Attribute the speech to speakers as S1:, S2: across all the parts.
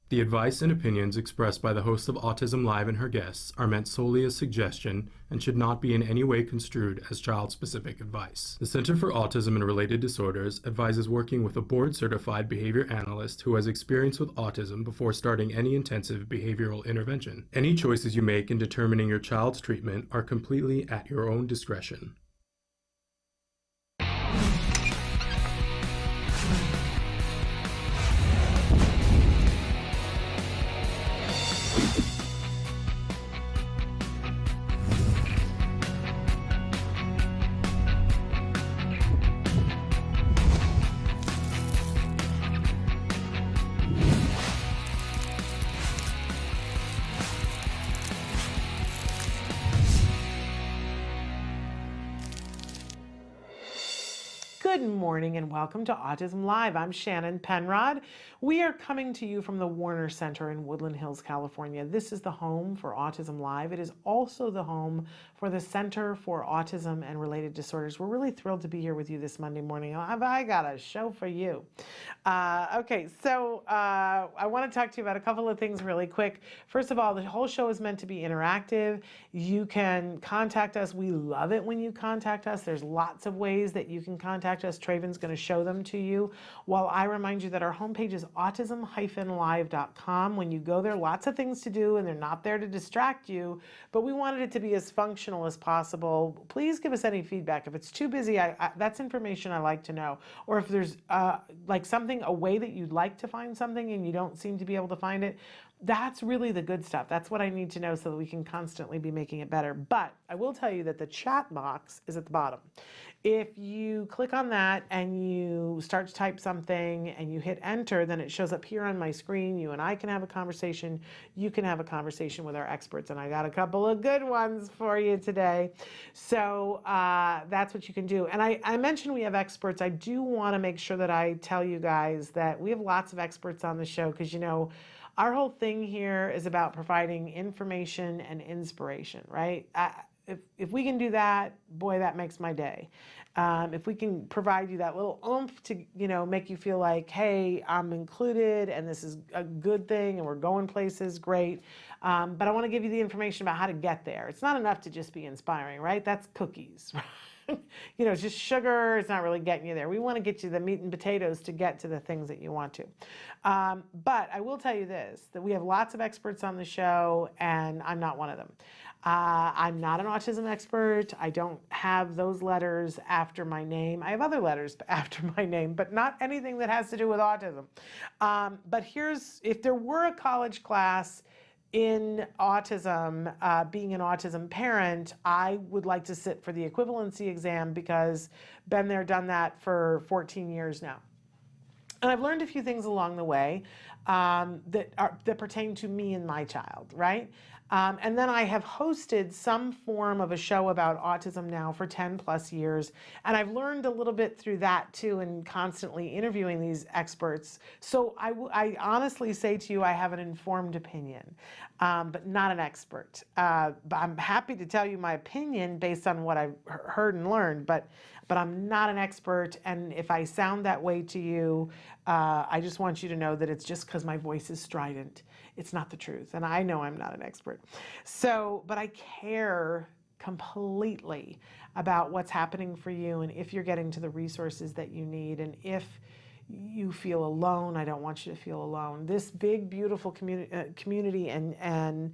S1: The advice and opinions expressed by the host of Autism Live and her guests are meant solely as suggestion and should not be in any way construed as child-specific advice. The Center for Autism and Related Disorders advises working with a board-certified behavior analyst who has experience with autism before starting any intensive behavioral intervention. Any choices you make in determining your child's treatment are completely at your own discretion.
S2: Good morning and welcome to Autism Live. I'm Shannon Penrod. We are coming to you from the Warner Center in Woodland Hills, California. This is the home for Autism Live. It is also the home for the Center for Autism and Related Disorders. We're really thrilled to be here with you this Monday morning. I got a show for you. I want to talk to you about a couple of things really quick. First of all, the whole show is meant to be interactive. You can contact us. We love it when you contact us. There's lots of ways that you can contact us. Traven's going to show them to you. While I remind you that our homepage is autism-live.com. When you go there, lots of things to do, and they're not there to distract you, but we wanted it to be as functional as possible. Please give us any feedback. If it's too busy, that's information I like to know. Or if there's a way that you'd like to find something and you don't seem to be able to find it, that's really the good stuff. That's what I need to know so that we can constantly be making it better. But I will tell you that the chat box is at the bottom. If you click on that and you start to type something and you hit enter, then it shows up here on my screen. You and I can have a conversation. You can have a conversation with our experts, and I got a couple of good ones for you today. So that's what you can do. And I mentioned we have experts. I do want to make sure that I tell you guys that we have lots of experts on the show because, you know, our whole thing here is about providing information and inspiration, right? If we can do that, boy, that makes my day. If we can provide you that little oomph to, make you feel like, hey, I'm included and this is a good thing and we're going places, great. But I want to give you the information about how to get there. It's not enough to just be inspiring, right? That's cookies. It's just sugar. It's not really getting you there. We want to get you the meat and potatoes to get to the things that you want to. But I will tell you this, that we have lots of experts on the show, and I'm not one of them. I'm not an autism expert. I don't have those letters after my name. I have other letters after my name, but not anything that has to do with autism. But if there were a college class in autism, being an autism parent, I would like to sit for the equivalency exam because been there, done that for 14 years now. And I've learned a few things along the way that pertain to me and my child, right? And then I have hosted some form of a show about autism now for 10 plus years. And I've learned a little bit through that too, and constantly interviewing these experts. So I honestly say to you, I have an informed opinion, but not an expert. But I'm happy to tell you my opinion based on what I've heard and learned, but I'm not an expert. And if I sound that way to you, I just want you to know that it's just because my voice is strident. It's not the truth. And I know I'm not an expert. But I care completely about what's happening for you and if you're getting to the resources that you need. And if you feel alone, I don't want you to feel alone. This big, beautiful community and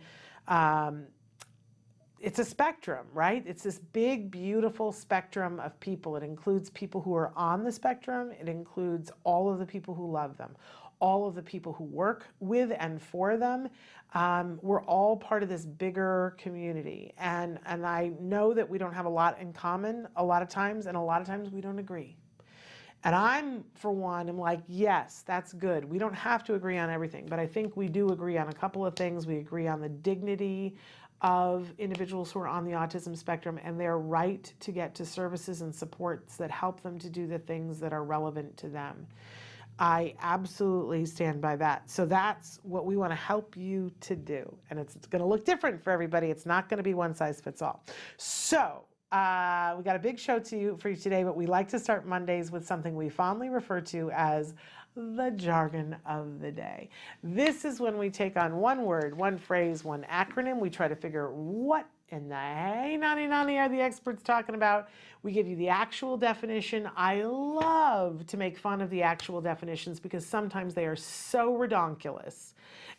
S2: it's a spectrum, right? It's this big, beautiful spectrum of people. It includes people who are on the spectrum. It includes all of the people who love them, all of the people who work with and for them. We're all part of this bigger community. And I know that we don't have a lot in common a lot of times, and a lot of times we don't agree. And I'm, for one, I'm like, yes, that's good. We don't have to agree on everything, but I think we do agree on a couple of things. We agree on the dignity of individuals who are on the autism spectrum and their right to get to services and supports that help them to do the things that are relevant to them. I absolutely stand by that. So that's what we want to help you to do. And it's going to look different for everybody. It's not going to be one size fits all. So we got a big show for you today, but we like to start Mondays with something we fondly refer to as the jargon of the day. This is when we take on one word, one phrase, one acronym. We try to figure out what in the hey nanny are the experts talking about. We give you the actual definition. I love to make fun of the actual definitions because sometimes they are so redonkulous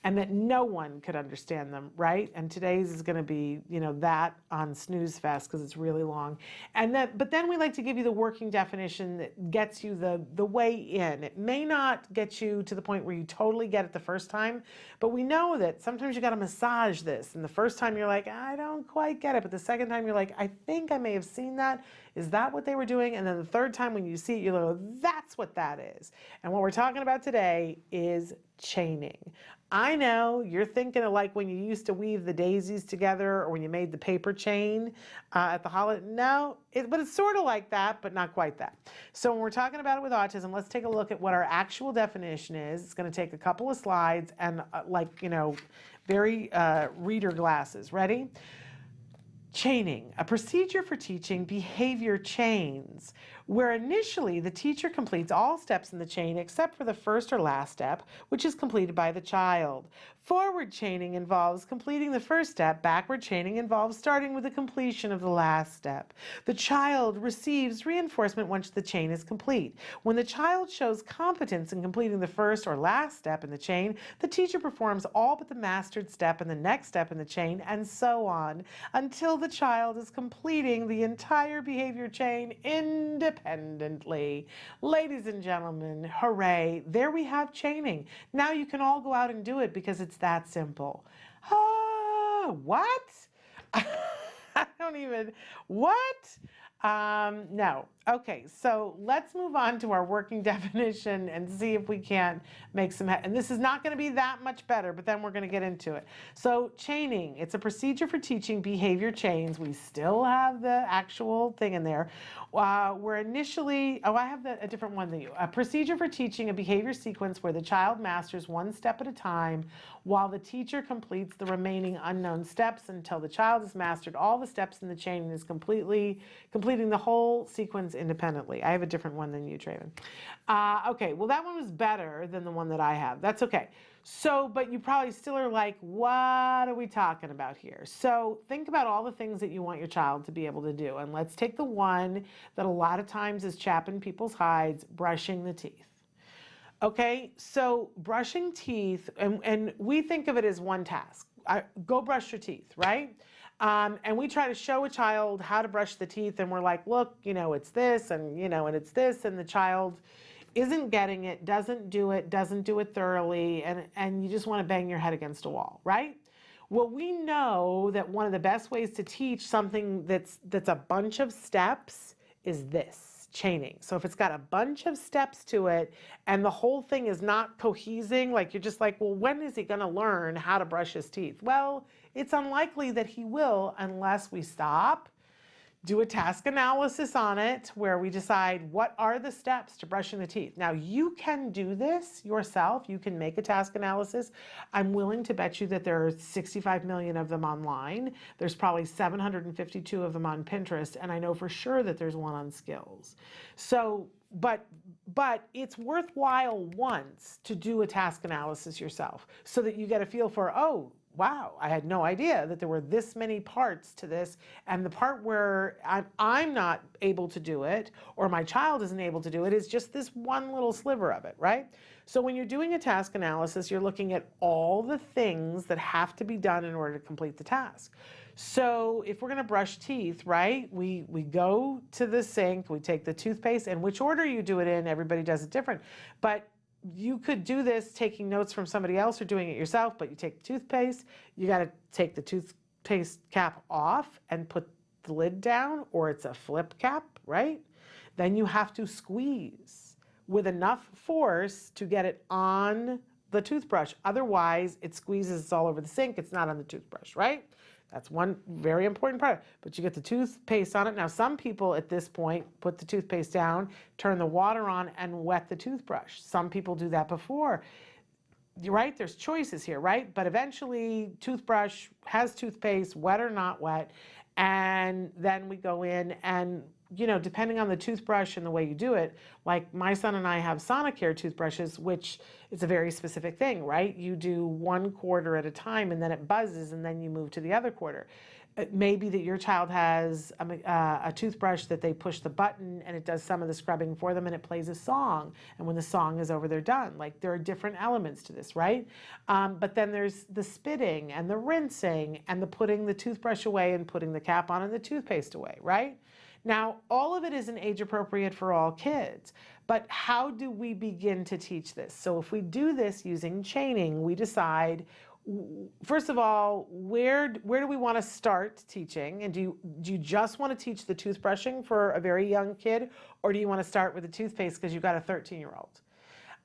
S2: and that no one could understand them, right? And today's is going to be, that on Snooze Fest because it's really long. But then we like to give you the working definition that gets you the way in. It may not get you to the point where you totally get it the first time, but we know that sometimes you got to massage this. And the first time you're like, I don't quite get it. But the second time you're like, I think I may have seen that. Is that what they were doing? And then the third time when you see it, you go, that's what that is. And what we're talking about today is chaining. I know you're thinking of like when you used to weave the daisies together or when you made the paper chain at the holiday. No, but it's sort of like that, but not quite that. So when we're talking about it with autism, let's take a look at what our actual definition is. It's going to take a couple of slides and very reader glasses. Ready? Chaining, a procedure for teaching behavior chains, where initially the teacher completes all steps in the chain except for the first or last step, which is completed by the child. Forward chaining involves completing the first step. Backward chaining involves starting with the completion of the last step. The child receives reinforcement once the chain is complete. When the child shows competence in completing the first or last step in the chain, the teacher performs all but the mastered step and the next step in the chain, and so on, until the child is completing the entire behavior chain independently. Ladies and gentlemen, hooray, there we have chaining. Now you can all go out and do it because it's that simple. What? What? No. Okay, so let's move on to our working definition and see if we can't make some, and this is not going to be that much better, but then we're going to get into it. So chaining, it's a procedure for teaching behavior chains. We still have the actual thing in there. Where initially, I have a different one than you. A procedure for teaching a behavior sequence where the child masters one step at a time while the teacher completes the remaining unknown steps until the child has mastered all the steps in the chain and is completing the whole sequence independently. I have a different one than you, Traven. Okay, well that one was better than the one that I have. That's okay. So, but you probably still are like, what are we talking about here? So think about all the things that you want your child to be able to do. And let's take the one that a lot of times is chapping people's hides, brushing the teeth. Okay, so brushing teeth, and we think of it as one task. Go brush your teeth, right? And we try to show a child how to brush the teeth, and we're like, look, it's this, and and it's this, and the child isn't getting it, doesn't do it thoroughly, and you just want to bang your head against a wall, right? Well, we know that one of the best ways to teach something that's a bunch of steps is this. Chaining. So if it's got a bunch of steps to it and the whole thing is not cohesing, like you're just like, well, when is he going to learn how to brush his teeth? Well, it's unlikely that he will unless we stop, do a task analysis on it where we decide what are the steps to brushing the teeth. Now you can do this yourself. You can make a task analysis. I'm willing to bet you that there are 65 million of them online. There's probably 752 of them on Pinterest. And I know for sure that there's one on Skills. So, but it's worthwhile once to do a task analysis yourself so that you get a feel for, oh, wow, I had no idea that there were this many parts to this, and the part where I'm not able to do it, or my child isn't able to do it, is just this one little sliver of it, right? So when you're doing a task analysis, you're looking at all the things that have to be done in order to complete the task. So if we're gonna brush teeth, right, we go to the sink, we take the toothpaste, and which order you do it in, everybody does it different, but you could do this taking notes from somebody else or doing it yourself, but you take the toothpaste, you got to take the toothpaste cap off and put the lid down, or it's a flip cap, right? Then you have to squeeze with enough force to get it on the toothbrush. Otherwise, it squeezes, it's all over the sink, it's not on the toothbrush, right? That's one very important part. But you get the toothpaste on it. Now, some people at this point put the toothpaste down, turn the water on, and wet the toothbrush. Some people do that before. You're right, there's choices here, right? But eventually, toothbrush has toothpaste, wet or not wet, and then we go in and depending on the toothbrush and the way you do it, like my son and I have Sonicare toothbrushes, which is a very specific thing, right? You do one quarter at a time and then it buzzes and then you move to the other quarter. It may be that your child has a toothbrush that they push the button and it does some of the scrubbing for them and it plays a song. And when the song is over, they're done. Like there are different elements to this, right? But then there's the spitting and the rinsing and the putting the toothbrush away and putting the cap on and the toothpaste away, right? Now, all of it isn't age appropriate for all kids, but how do we begin to teach this? So if we do this using chaining, we decide, first of all, where do we want to start teaching? And do you just want to teach the toothbrushing for a very young kid, or do you want to start with the toothpaste because you've got a 13-year-old?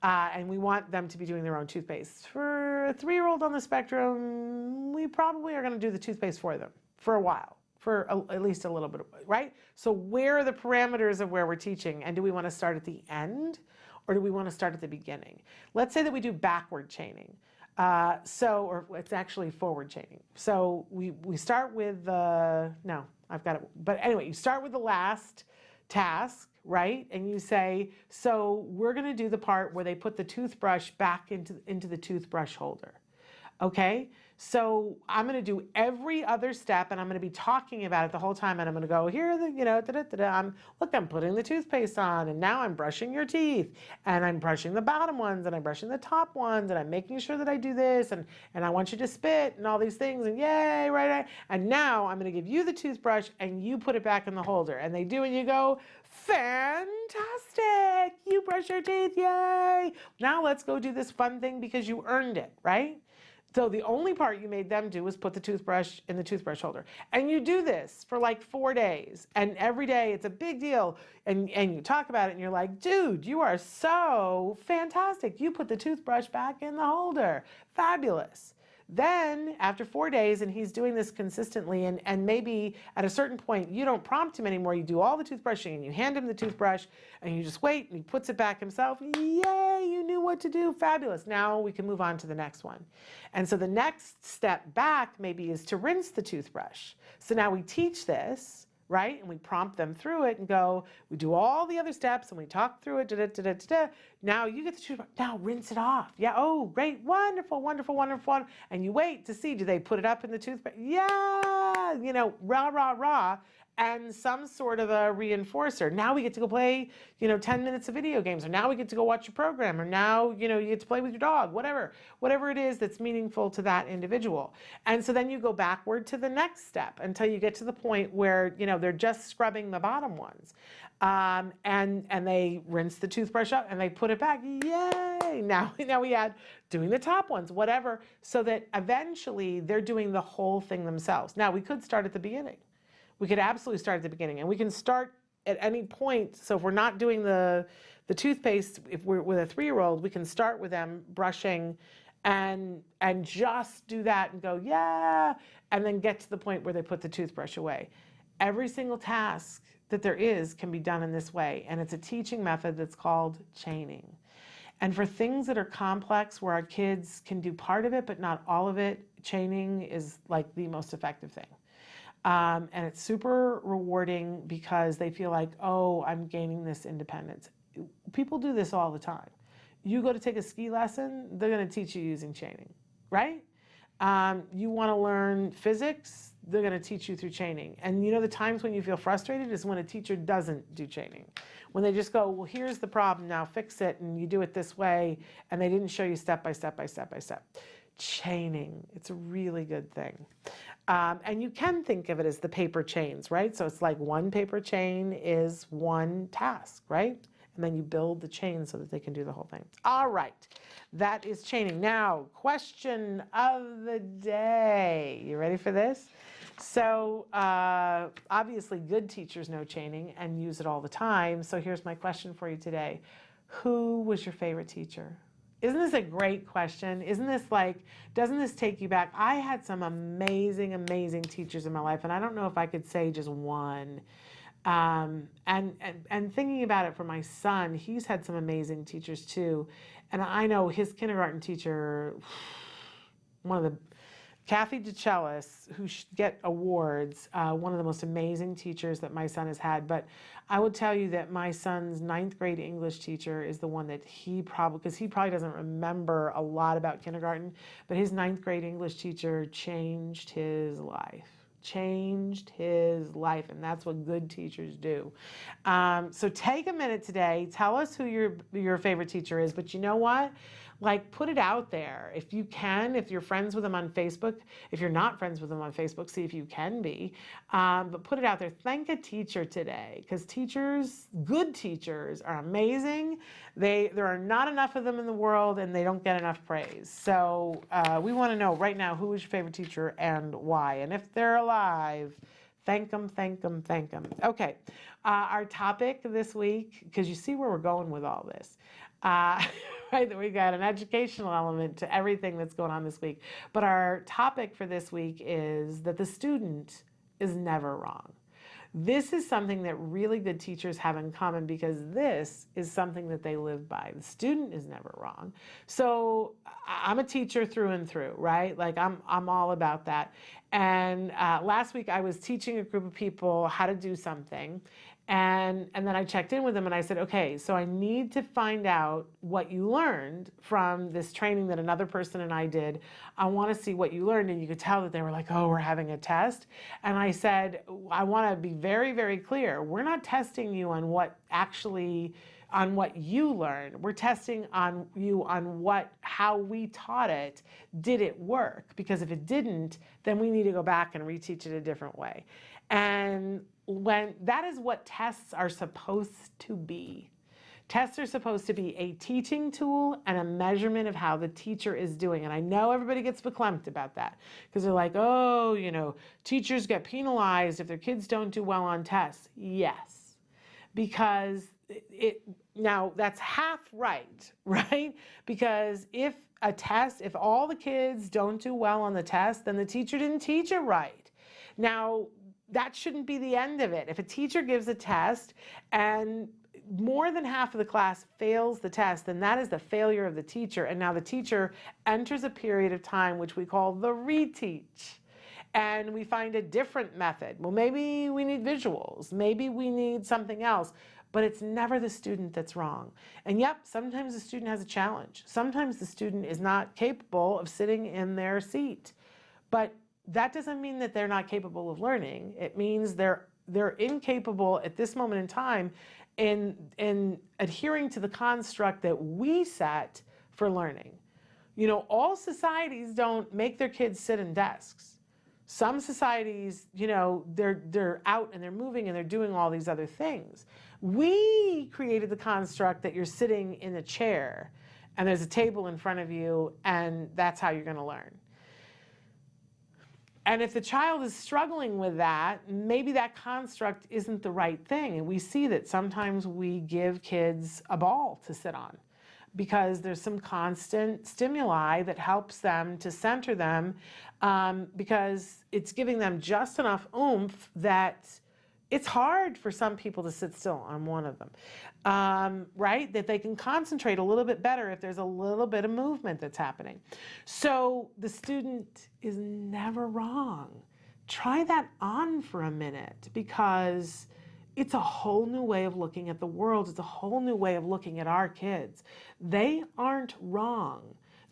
S2: And we want them to be doing their own toothpaste. For a 3-year-old on the spectrum, we probably are going to do the toothpaste for them for a while. For at least a little bit, right? So where are the parameters of where we're teaching? And do we want to start at the end or do we want to start at the beginning? Let's say that we do backward chaining. Or it's actually forward chaining. So we start with no, I've got it. But anyway, you start with the last task, right? And you say, so we're going to do the part where they put the toothbrush back into the toothbrush holder. Okay, so I'm going to do every other step and I'm going to be talking about it the whole time and I'm going to go here, I'm putting the toothpaste on and now I'm brushing your teeth and I'm brushing the bottom ones and I'm brushing the top ones and I'm making sure that I do this and I want you to spit and all these things and yay, right. And now I'm going to give you the toothbrush and you put it back in the holder and they do and you go, fantastic, you brush your teeth, yay. Now let's go do this fun thing because you earned it, right? So the only part you made them do was put the toothbrush in the toothbrush holder. And you do this for like 4 days. And every day it's a big deal. And you talk about it and you're like, dude, you are so fantastic. You put the toothbrush back in the holder. Fabulous. Then after 4 days, and he's doing this consistently, and maybe at a certain point you don't prompt him anymore, you do all the toothbrushing and you hand him the toothbrush and you just wait and he puts it back himself. Yay, you knew what to do. Fabulous. Now we can move on to the next one. And so the next step back maybe is to rinse the toothbrush. So now we teach this, right? And we prompt them through it and go, we do all the other steps and we talk through it. Now you get the toothbrush, now rinse it off. Yeah, oh, great, wonderful, wonderful, wonderful. And you wait to see, do they put it up in the toothbrush? Yeah, rah, rah, rah. And some sort of a reinforcer. Now we get to go play, 10 minutes of video games, or now we get to go watch a program, or now, you get to play with your dog, whatever it is that's meaningful to that individual. And so then you go backward to the next step until you get to the point where, they're just scrubbing the bottom ones. And they rinse the toothbrush up and they put it back. Yay! Now we add doing the top ones, whatever, so that eventually they're doing the whole thing themselves. Now we could start at the beginning. We could absolutely start at the beginning, and we can start at any point. So if we're not doing the toothpaste, if we're with a 3-year-old, we can start with them brushing and just do that and go, yeah, and then get to the point where they put the toothbrush away. Every single task that there is can be done in this way, and it's a teaching method that's called chaining. And for things that are complex where our kids can do part of it but not all of it, chaining is like the most effective thing. And it's super rewarding because they feel like, oh, I'm gaining this independence. People do this all the time. You go to take a ski lesson, they're going to teach you using chaining, right? You want to learn physics, they're going to teach you through chaining. And the times when you feel frustrated is when a teacher doesn't do chaining. When they just go, well, here's the problem, now fix it, and you do it this way, and they didn't show you step by step by step by step. Chaining, it's a really good thing. And you can think of it as the paper chains, right? So it's like one paper chain is one task, right? And then you build the chain so that they can do the whole thing. All right, that is chaining. Now, question of the day. You ready for this? So obviously good teachers know chaining and use it all the time. So here's my question for you today. Who was your favorite teacher? Isn't this a great question? Doesn't this take you back? I had some amazing, amazing teachers in my life, and I don't know if I could say just one. And thinking about it for my son, he's had some amazing teachers too. And I know his kindergarten teacher, one of the Kathy DeCellis, who should get awards, one of the most amazing teachers that my son has had. But I will tell you that my son's 9th grade English teacher is the one that because he probably doesn't remember a lot about kindergarten, but his 9th grade English teacher changed his life. Changed his life, and that's what good teachers do. So take a minute today, tell us who your favorite teacher is, but you know what? Like, put it out there. If you can, if you're friends with them on Facebook, if you're not friends with them on Facebook, see if you can be, but put it out there. Thank a teacher today, because good teachers are amazing. There are not enough of them in the world, and they don't get enough praise. So we want to know right now, who is your favorite teacher and why? And if they're alive, thank them, thank them, thank them. Okay, our topic this week, because you see where we're going with all this, right, that we got an educational element to everything that's going on this week. But our topic for this week is that the student is never wrong. This is something that really good teachers have in common, because this is something that they live by. The student is never wrong. So I'm a teacher through and through, right? Like I'm all about that. And last week I was teaching a group of people how to do something. And then I checked in with them and I said, okay, so I need to find out what you learned from this training that another person and I did. I want to see what you learned. And you could tell that they were like, oh, we're having a test. And I said, I want to be very, very clear. We're not testing you on what you learned. We're testing on you on how we taught it. Did it work? Because if it didn't, then we need to go back and reteach it a different way. And when that is what tests are supposed to be. Tests are supposed to be a teaching tool and a measurement of how the teacher is doing. And I know everybody gets verklempt about that, because they're like, oh, teachers get penalized if their kids don't do well on tests. Yes, because now that's half right? Because if all the kids don't do well on the test, then the teacher didn't teach it right. Now, that shouldn't be the end of it. If a teacher gives a test and more than half of the class fails the test, then that is the failure of the teacher. And now the teacher enters a period of time which we call the reteach. And we find a different method. Well, maybe we need visuals. Maybe we need something else. But it's never the student that's wrong. And yep, sometimes the student has a challenge. Sometimes the student is not capable of sitting in their seat. But that doesn't mean that they're not capable of learning. It means they're incapable at this moment in time in adhering to the construct that we set for learning. All societies don't make their kids sit in desks. Some societies, they're out and they're moving and they're doing all these other things. We created the construct that you're sitting in a chair and there's a table in front of you, and that's how you're going to learn. And if the child is struggling with that, maybe that construct isn't the right thing. And we see that sometimes we give kids a ball to sit on because there's some constant stimuli that helps them to center them, because it's giving them just enough oomph that it's hard for some people to sit still. I'm one of them, right? That they can concentrate a little bit better if there's a little bit of movement that's happening. So the student is never wrong. Try that on for a minute, because it's a whole new way of looking at the world. It's a whole new way of looking at our kids. They aren't wrong.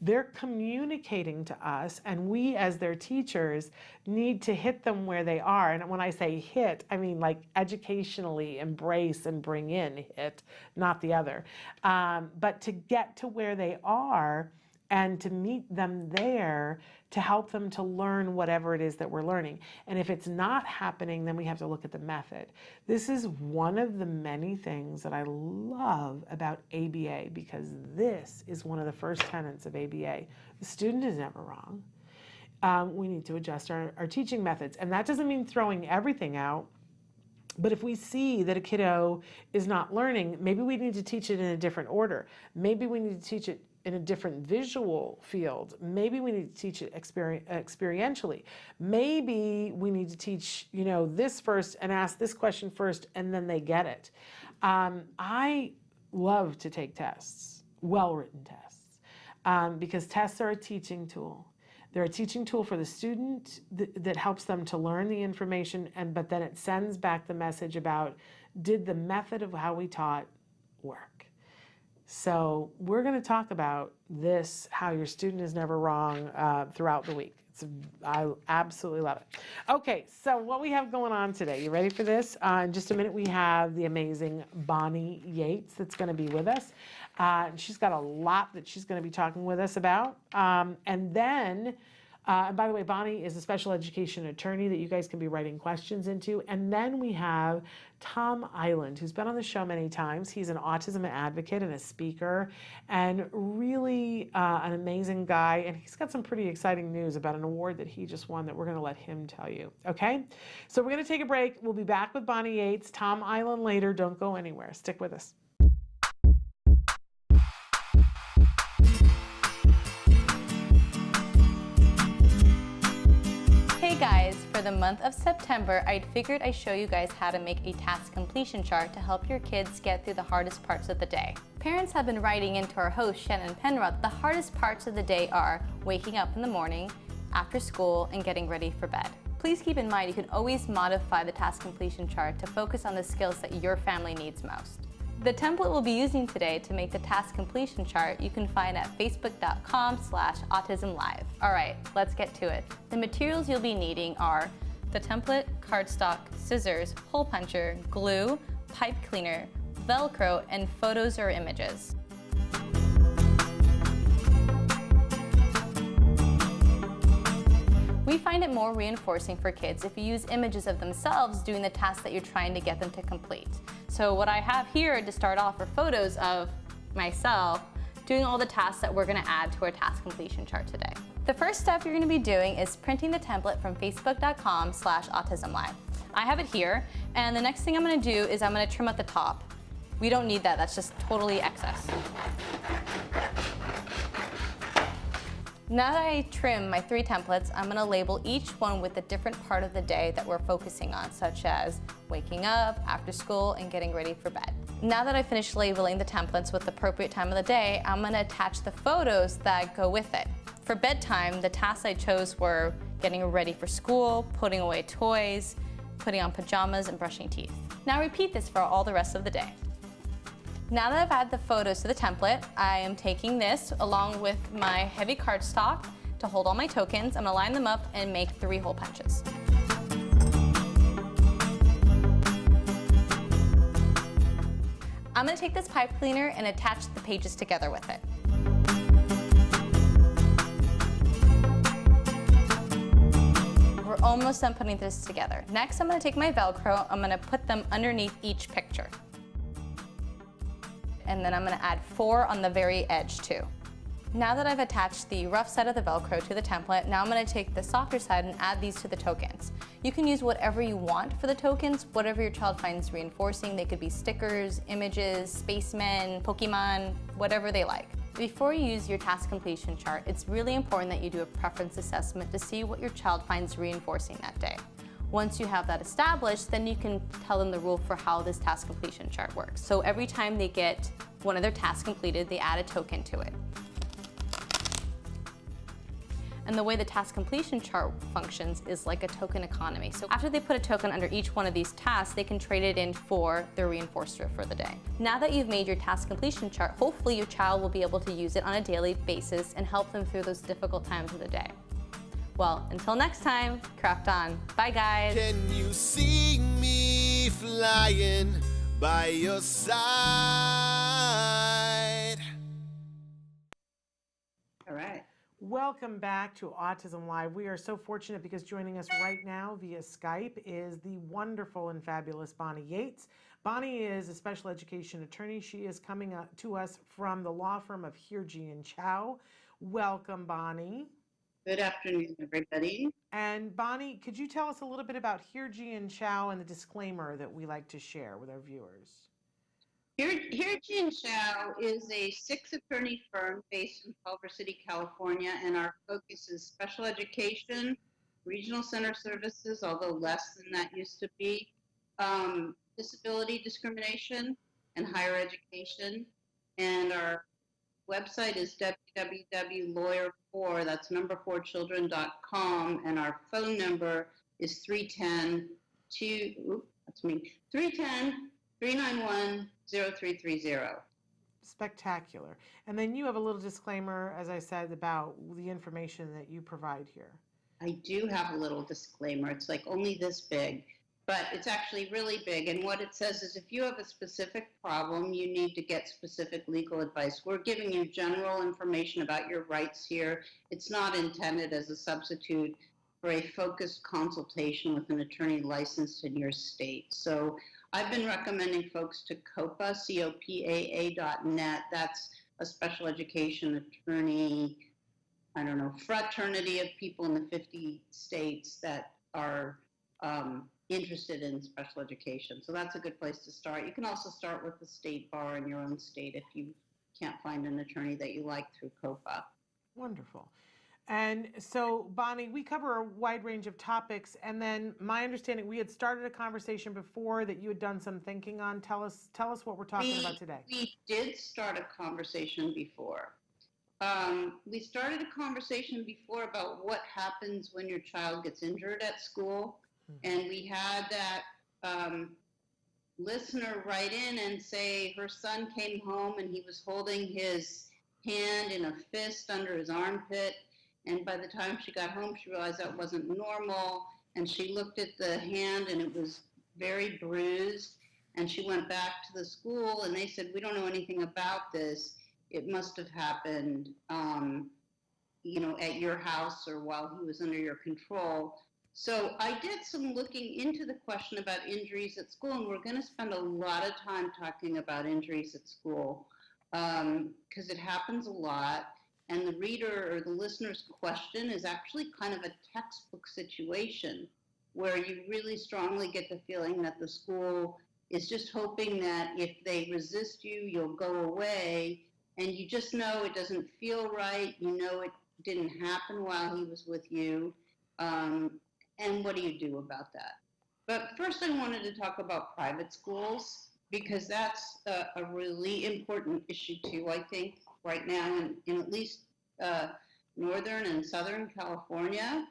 S2: They're communicating to us, and we as their teachers need to hit them where they are. And when I say hit, I mean like educationally embrace and bring in, hit, not the other. But to get to where they are and to meet them there to help them to learn whatever it is that we're learning. And if it's not happening, then we have to look at the method. This is one of the many things that I love about ABA, because this is one of the first tenets of ABA. The student is never wrong. We need to adjust our teaching methods. And that doesn't mean throwing everything out. But if we see that a kiddo is not learning, maybe we need to teach it in a different order. Maybe we need to teach it in a different visual field. Maybe we need to teach it experientially. Maybe we need to teach, this first and ask this question first, and then they get it. I love to take tests, well-written tests, because tests are a teaching tool. They're a teaching tool for the student that helps them to learn the information, but then it sends back the message about, did the method of how we taught work? So we're going to talk about this, how your student is never wrong, throughout the week. I absolutely love it. Okay, so what we have going on today, you ready for this? In just a minute, we have the amazing Bonnie Yates that's going to be with us. She's got a lot that she's going to be talking with us about. And by the way, Bonnie is a special education attorney that you guys can be writing questions into. And then we have Tom Iland, who's been on the show many times. He's an autism advocate and a speaker, and really an amazing guy. And he's got some pretty exciting news about an award that he just won that we're going to let him tell you. Okay? So we're going to take a break. We'll be back with Bonnie Yates, Tom Iland later. Don't go anywhere. Stick with us.
S3: Hey guys, for the month of September, I figured I'd show you guys how to make a task completion chart to help your kids get through the hardest parts of the day. Parents have been writing into our host, Shannon Penrod, the hardest parts of the day are waking up in the morning, after school, and getting ready for bed. Please keep in mind you can always modify the task completion chart to focus on the skills that your family needs most. The template we'll be using today to make the task completion chart you can find at facebook.com/autism-live. All right, let's get to it. The materials you'll be needing are the template, cardstock, scissors, hole puncher, glue, pipe cleaner, Velcro, and photos or images. We find it more reinforcing for kids if you use images of themselves doing the task that you're trying to get them to complete. So what I have here to start off are photos of myself doing all the tasks that we're going to add to our task completion chart today. The first step you're going to be doing is printing the template from facebook.com/autism-live. I have it here, and the next thing I'm going to do is I'm going to trim at the top. We don't need that, that's just totally excess. Now that I trim my 3 templates, I'm going to label each one with a different part of the day that we're focusing on, such as waking up, after school, and getting ready for bed. Now that I've finished labeling the templates with the appropriate time of the day, I'm going to attach the photos that go with it. For bedtime, the tasks I chose were getting ready for school, putting away toys, putting on pajamas, and brushing teeth. Now repeat this for all the rest of the day. Now that I've added the photos to the template, I am taking this along with my heavy cardstock to hold all my tokens. I'm going to line them up and make 3 hole punches. I'm going to take this pipe cleaner and attach the pages together with it. We're almost done putting this together. Next, I'm going to take my Velcro. I'm going to put them underneath each picture. And then I'm going to add 4 on the very edge too. Now that I've attached the rough side of the Velcro to the template, now I'm going to take the softer side and add these to the tokens. You can use whatever you want for the tokens, whatever your child finds reinforcing. They could be stickers, images, spacemen, Pokemon, whatever they like. Before you use your task completion chart, it's really important that you do a preference assessment to see what your child finds reinforcing that day. Once you have that established, then you can tell them the rule for how this task completion chart works. So every time they get one of their tasks completed, they add a token to it. And the way the task completion chart functions is like a token economy. So after they put a token under each one of these tasks, they can trade it in for their reinforcer for the day. Now that you've made your task completion chart, hopefully your child will be able to use it on a daily basis and help them through those difficult times of the day. Well, until next time, craft on. Bye, guys.
S4: Can you see me flying by your side?
S5: All right.
S2: Welcome back to Autism Live. We are so fortunate because joining us right now via Skype is the wonderful and fabulous Bonnie Yates. Bonnie is a special education attorney. She is coming to us from the law firm of Jargon. Welcome, Bonnie.
S5: Good afternoon, everybody.
S2: And Bonnie, could you tell us a little bit about Jargon and the disclaimer that we like to share with our viewers?
S5: Jargon is a 6-attorney firm based in Culver City, California, and our focus is special education, regional center services, although less than that used to be, disability discrimination, and higher education. And our website is www.lawyer4, that's number 4children.com, and our phone number is 310-391-0330.
S2: Spectacular. And then you have a little disclaimer, as I said, about the information that you provide here.
S5: I do have a little disclaimer. It's like only this big, but it's actually really big. And what it says is if you have a specific problem, you need to get specific legal advice. We're giving you general information about your rights here. It's not intended as a substitute for a focused consultation with an attorney licensed in your state. So I've been recommending folks to COPA, COPAA.net. That's a special education attorney, fraternity of people in the 50 states that are interested in special education. So that's a good place to start. You can also start with the state bar in your own state if you can't find an attorney that you like through COPA.
S2: Wonderful. And so, Bonnie, we cover a wide range of topics. And then my understanding, we had started a conversation before that you had done some thinking on. Tell us what we're talking about today.
S5: We did start a conversation before. We started a conversation before about what happens when your child gets injured at school. And we had that listener write in and say her son came home and he was holding his hand in a fist under his armpit. And by the time she got home, she realized that wasn't normal. And she looked at the hand and it was very bruised. And she went back to the school and they said, we don't know anything about this. It must have happened, at your house or while he was under your control. So I did some looking into the question about injuries at school, and we're going to spend a lot of time talking about injuries at school because it happens a lot. And the reader or the listener's question is actually kind of a textbook situation where you really strongly get the feeling that the school is just hoping that if they resist you, you'll go away. And you just know it doesn't feel right. You know it didn't happen while he was with you. And what do you do about that? But first I wanted to talk about private schools because that's a really important issue too, I think, right now in at least Northern and Southern California.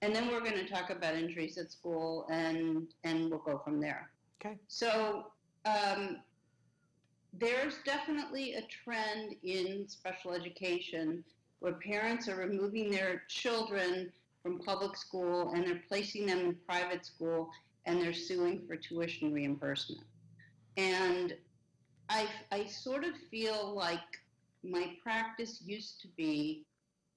S5: And then we're going to talk about injuries at school and we'll go from there.
S2: Okay.
S5: So there's definitely a trend in special education where parents are removing their children from public school and they're placing them in private school and they're suing for tuition reimbursement. And I sort of feel like my practice used to be,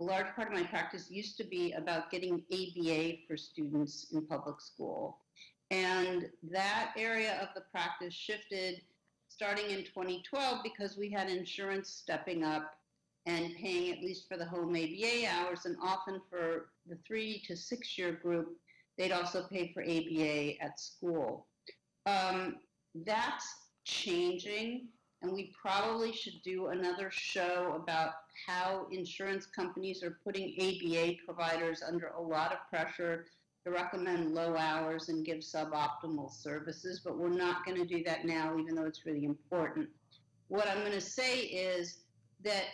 S5: a large part of my practice used to be about getting ABA for students in public school. And that area of the practice shifted starting in 2012 because we had insurance stepping up and paying at least for the home ABA hours, and often for the 3 to 6 year group, they'd also pay for ABA at school. That's changing, and we probably should do another show about how insurance companies are putting ABA providers under a lot of pressure to recommend low hours and give suboptimal services, but we're not going to do that now, even though it's really important. What I'm going to say is that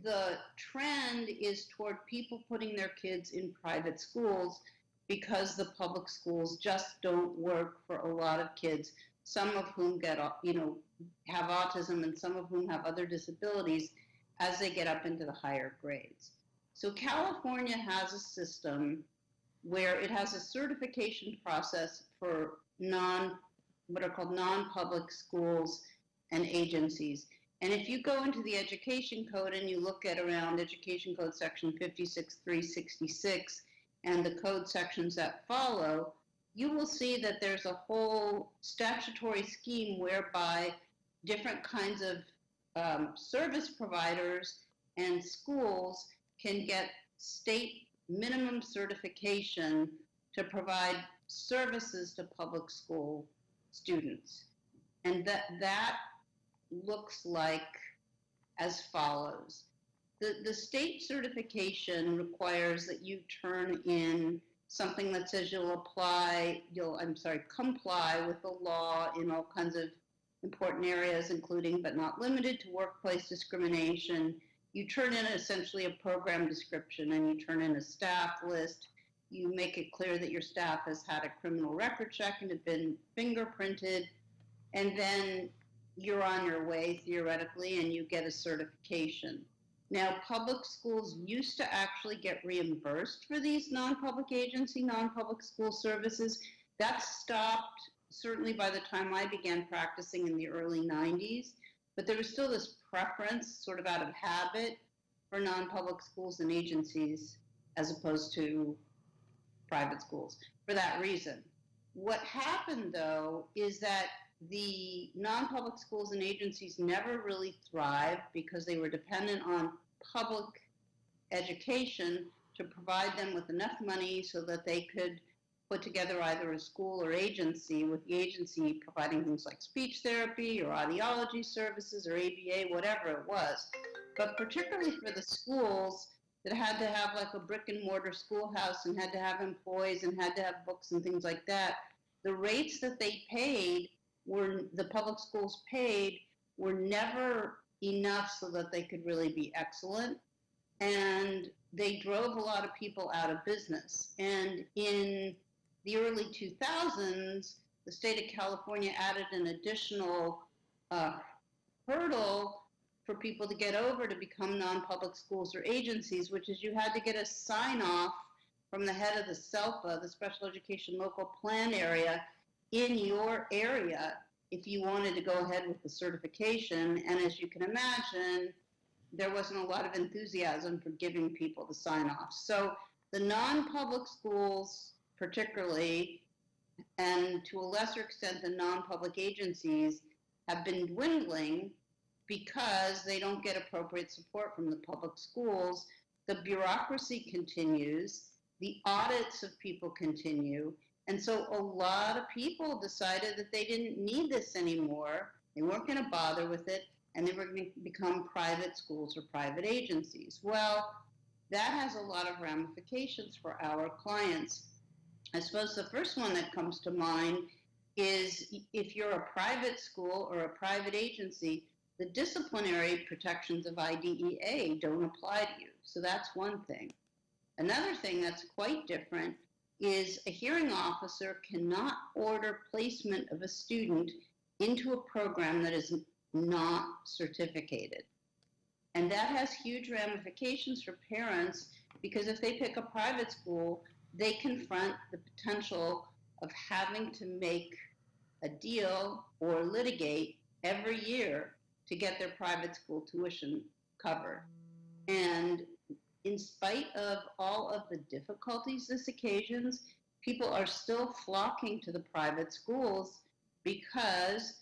S5: the trend is toward people putting their kids in private schools because the public schools just don't work for a lot of kids, some of whom have autism and some of whom have other disabilities as they get up into the higher grades. So California has a system where it has a certification process for what are called non-public schools and agencies. And if you go into the education code and you look at around education code section 56366 and the code sections that follow, you will see that there's a whole statutory scheme whereby different kinds of service providers and schools can get state minimum certification to provide services to public school students. And that looks like as follows. The state certification requires that you turn in something that says you'll comply with the law in all kinds of important areas, including but not limited to workplace discrimination you turn in essentially a program description, and you turn in a staff list. You make it clear that your staff has had a criminal record check and have been fingerprinted, and then you're on your way theoretically, and you get a certification. Now, public schools used to actually get reimbursed for these non-public agency, non-public school services. That stopped certainly by the time I began practicing in the early 90s, but there was still this preference, sort of out of habit, for non-public schools and agencies as opposed to private schools for that reason. What happened, though, is that the non-public schools and agencies never really thrived because they were dependent on public education to provide them with enough money so that they could put together either a school or agency, with the agency providing things like speech therapy or audiology services or ABA, whatever it was. But particularly for the schools that had to have like a brick and mortar schoolhouse and had to have employees and had to have books and things like that, the rates that they paid the public schools paid were never enough so that they could really be excellent. And they drove a lot of people out of business. And in the early 2000s, the state of California added an additional hurdle for people to get over to become non-public schools or agencies, which is you had to get a sign-off from the head of the SELPA, the Special Education Local Plan Area, in your area if you wanted to go ahead with the certification. And as you can imagine, there wasn't a lot of enthusiasm for giving people the sign-off. So the non-public schools particularly, and to a lesser extent the non-public agencies, have been dwindling because they don't get appropriate support from the public schools. The bureaucracy continues, the audits of people continue, and so a lot of people decided that they didn't need this anymore, they weren't going to bother with it, and they were going to become private schools or private agencies. Well, that has a lot of ramifications for our clients. I suppose the first one that comes to mind is if you're a private school or a private agency, the disciplinary protections of IDEA don't apply to you. So that's one thing. Another thing that's quite different is a hearing officer cannot order placement of a student into a program that is not certificated. And that has huge ramifications for parents, because if they pick a private school, they confront the potential of having to make a deal or litigate every year to get their private school tuition covered. And in spite of all of the difficulties this occasions, people are still flocking to the private schools because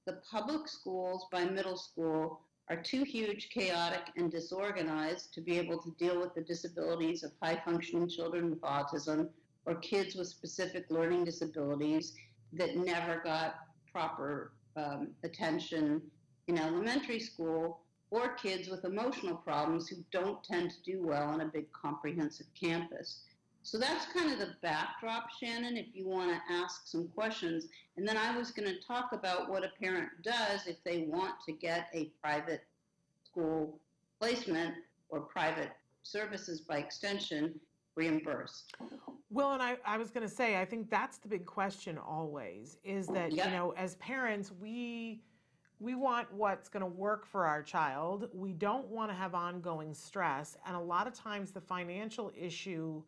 S5: the public schools by middle school are too huge, chaotic, and disorganized to be able to deal with the disabilities of high-functioning children with autism or kids with specific learning disabilities that never got proper attention in elementary school, or kids with emotional problems who don't tend to do well on a big comprehensive campus. So that's kind of the backdrop, Shannon, if you want to ask some questions. And then I was going to talk about what a parent does if they want to get a private school placement or private services by extension reimbursed.
S2: Well, and I was going to say, I think that's the big question always, is that,
S5: Yep.
S2: you know, as parents, we want what's going to work for our child. We don't want to have ongoing stress. And a lot of times the financial issue,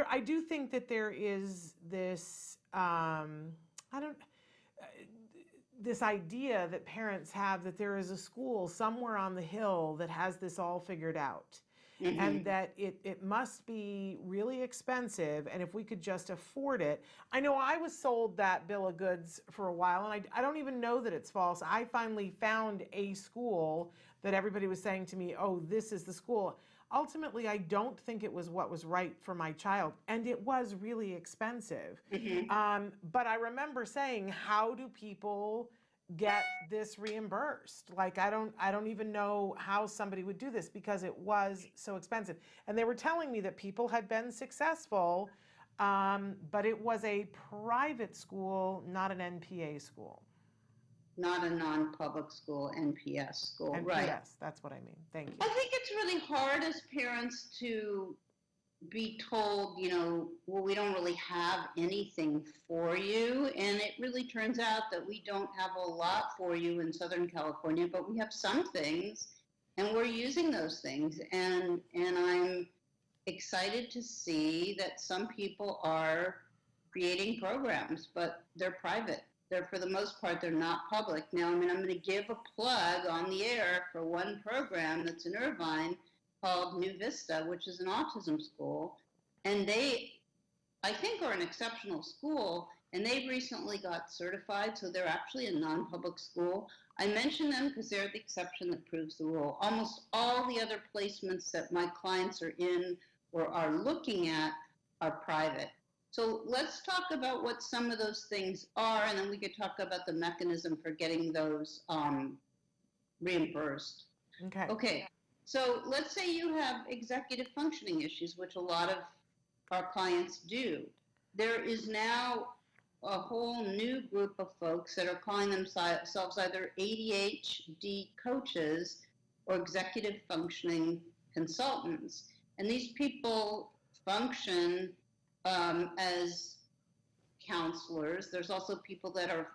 S2: I do think that there is this, this idea that parents have that there is a school somewhere on the hill that has this all figured out. Mm-hmm. And that it must be really expensive, and if we could just afford it. I know I was sold that bill of goods for a while, and I don't even know that it's false. I finally found a school that everybody was saying to me, oh, this is the school. Ultimately, I don't think it was what was right for my child, and it was really expensive. Mm-hmm. But I remember saying, how do people get this reimbursed? Like, I don't even know how somebody would do this because it was so expensive. And they were telling me that people had been successful, but it was a private school, not an NPA school.
S5: not a non-public school, NPS school,
S2: And
S5: right?
S2: yes, that's what I mean. Thank you.
S5: I think it's really hard as parents to be told, well, we don't really have anything for you. And it really turns out that we don't have a lot for you in Southern California, but we have some things and we're using those things. And I'm excited to see that some people are creating programs, but they're private. They're, for the most part, they're not public. Now, I'm going to give a plug on the air for one program that's in Irvine called New Vista, which is an autism school. And they, I think, are an exceptional school, and they recently got certified, so they're actually a non-public school. I mention them because they're the exception that proves the rule. Almost all the other placements that my clients are in or are looking at are private. So let's talk about what some of those things are, and then we could talk about the mechanism for getting those reimbursed. Okay, so let's say you have executive functioning issues, which a lot of our clients do. There is now a whole new group of folks that are calling themselves either ADHD coaches or executive functioning consultants. And these people function as counselors. There's also people that are,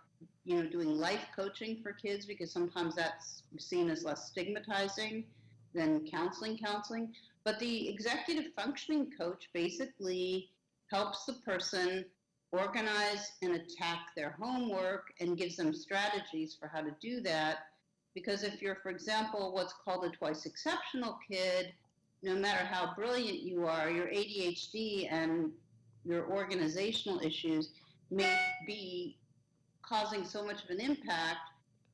S5: doing life coaching for kids, because sometimes that's seen as less stigmatizing than counseling. But the executive functioning coach basically helps the person organize and attack their homework and gives them strategies for how to do that. Because if you're, for example, what's called a twice exceptional kid, no matter how brilliant you are, your ADHD and your organizational issues may be causing so much of an impact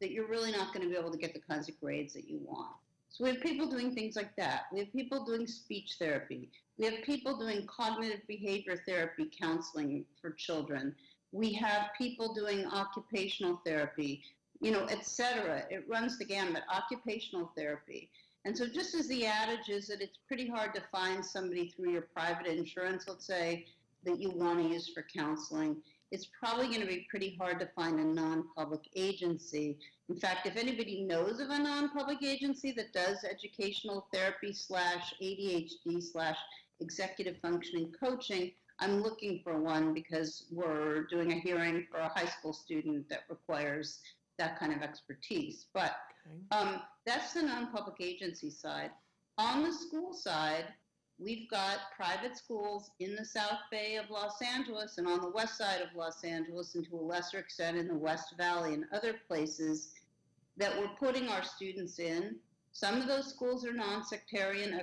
S5: that you're really not going to be able to get the kinds of grades that you want. So we have people doing things like that. We have people doing speech therapy. We have people doing cognitive behavior therapy counseling for children. We have people doing occupational therapy, et cetera. It runs the gamut, occupational therapy. And so just as the adage is that it's pretty hard to find somebody through your private insurance, let's say, that you want to use for counseling, it's probably going to be pretty hard to find a non-public agency. In fact, if anybody knows of a non-public agency that does educational therapy / ADHD / executive functioning coaching, I'm looking for one, because we're doing a hearing for a high school student that requires that kind of expertise. But that's the non-public agency side. On the school side, we've got private schools in the South Bay of Los Angeles and on the west side of Los Angeles, and to a lesser extent in the West Valley and other places that we're putting our students in. Some of those schools are non-sectarian,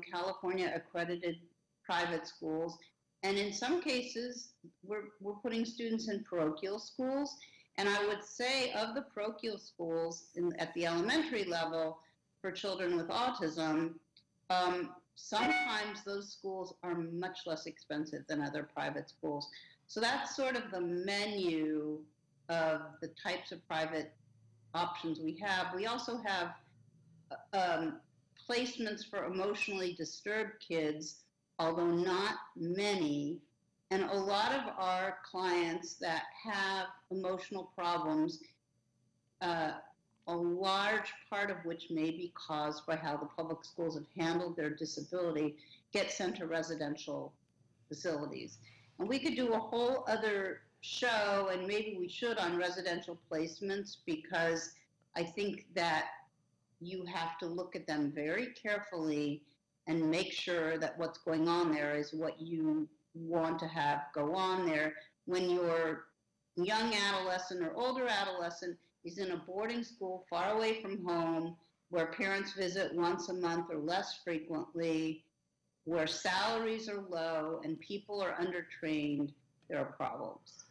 S5: California accredited private schools. And in some cases, we're putting students in parochial schools. And I would say of the parochial schools at the elementary level for children with autism, sometimes those schools are much less expensive than other private schools. So that's sort of the menu of the types of private options we have. We also have placements for emotionally disturbed kids, although not many. And a lot of our clients that have emotional problems, a large part of which may be caused by how the public schools have handled their disability, get sent to residential facilities. And we could do a whole other show, and maybe we should, on residential placements, because I think that you have to look at them very carefully and make sure that what's going on there is what you want to have go on there. When your young adolescent or older adolescent is in a boarding school far away from home, where parents visit once a month or less frequently, where salaries are low and people are undertrained, there are problems.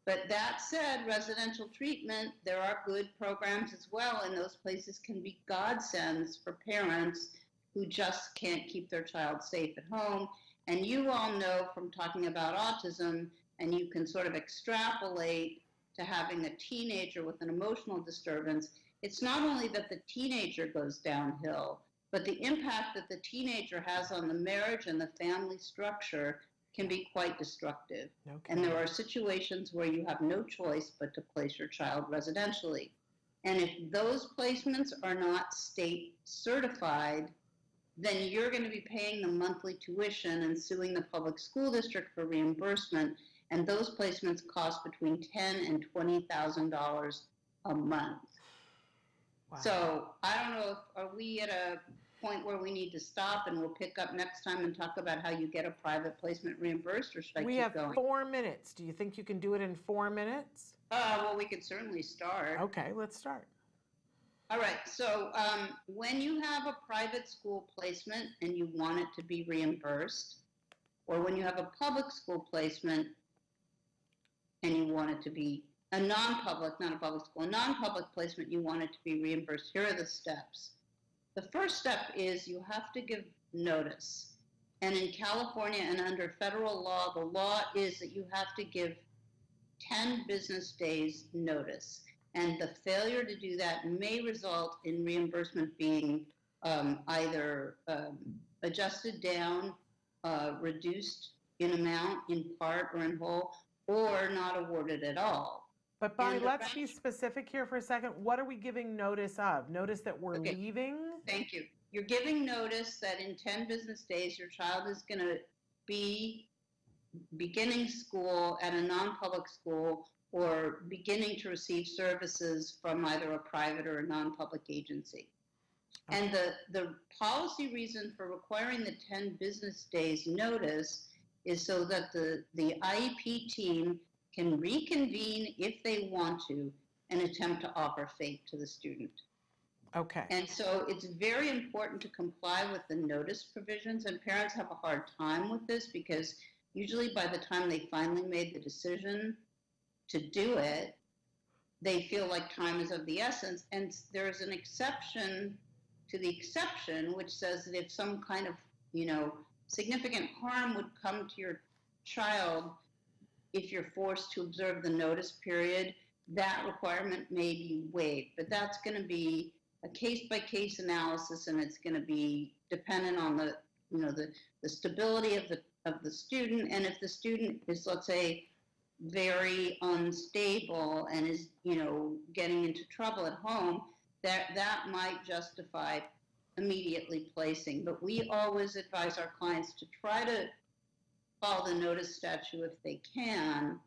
S5: But that said, residential treatment, there are good programs as well, and those places can be godsends for parents who just can't keep their child safe at home. And you all know from talking about autism, and you can sort of extrapolate to having a teenager with an emotional disturbance, it's not only that the teenager goes downhill, but the impact that the teenager has on the marriage and the family structure can be quite destructive. Okay. And there are situations where you have no choice but to place your child residentially. And if those placements are not state certified, then you're going to be paying the monthly tuition and suing the public school district for reimbursement. And those placements cost between $10,000 and $20,000 a month.
S2: Wow.
S5: So I don't know, are we at a point where we need to stop and we'll pick up next time and talk about how you get a private placement reimbursed, or should I
S2: We
S5: keep
S2: have
S5: going?
S2: 4 minutes. Do you think you can do it in 4 minutes?
S5: Well, we could certainly start.
S2: Okay, let's start.
S5: All right, so when you have a private school placement and you want it to be reimbursed, or when you have a public school placement and you want it to be a non-public, not a public school, a non-public placement, you want it to be reimbursed, here are the steps. The first step is you have to give notice. And in California and under federal law, the law is that you have to give 10 business days notice. And the failure to do that may result in reimbursement being either adjusted down, reduced in amount, in part or in whole, or not awarded at all.
S2: But Bonnie,
S5: And
S2: let's be specific here for a second. What are we giving notice of? Notice that we're
S5: Okay.
S2: leaving?
S5: Thank you. You're giving notice that in 10 business days, your child is going to be beginning school at a non-public school or beginning to receive services from either a private or a non-public agency.
S2: Okay.
S5: And the policy reason for requiring the 10 business days notice is so that the IEP team can reconvene if they want to and attempt to offer FAPE to the student.
S2: Okay.
S5: And so it's very important to comply with the notice provisions, and parents have a hard time with this because usually by the time they finally made the decision to do it, they feel like time is of the essence. And there's an exception to the exception, which says that if some kind of, significant harm would come to your child if you're forced to observe the notice period, that requirement may be waived. But that's going to be a case-by-case analysis, and it's going to be dependent on the stability of the student. And if the student is, let's say, very unstable and is, getting into trouble at home, that might justify immediately placing. But we always advise our clients to try to follow the notice statute if they can,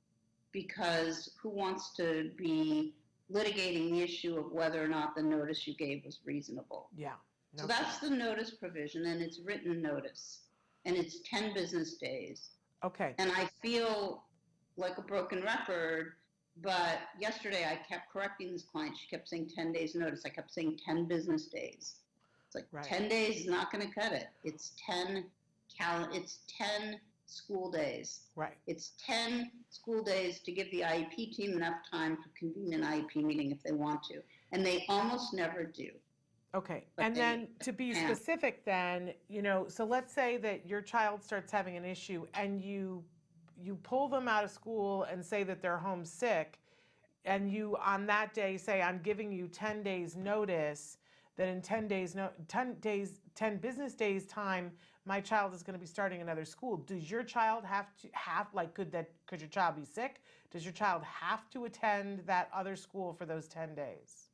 S5: because who wants to be litigating the issue of whether or not the notice you gave was reasonable?
S2: Yeah.
S5: So that's the notice provision, and it's written notice, and it's 10 business days.
S2: Okay.
S5: And I feel like a broken record, but yesterday I kept correcting this client. She kept saying 10 days notice. I kept saying 10 business days. It's like
S2: Right.
S5: 10 days is not going to cut it. It's 10 school days.
S2: Right.
S5: It's 10 school days to give the IEP team enough time to convene an IEP meeting if they want to. And they almost never do.
S2: Okay.
S5: But
S2: And then to be
S5: yeah.
S2: specific then, so let's say that your child starts having an issue and you pull them out of school and say that they're homesick, and you on that day say, I'm giving you 10 days notice that in 10 10 business days time, my child is going to be starting another school. Does your child could your child be sick? Does your child have to attend that other school for those 10 days?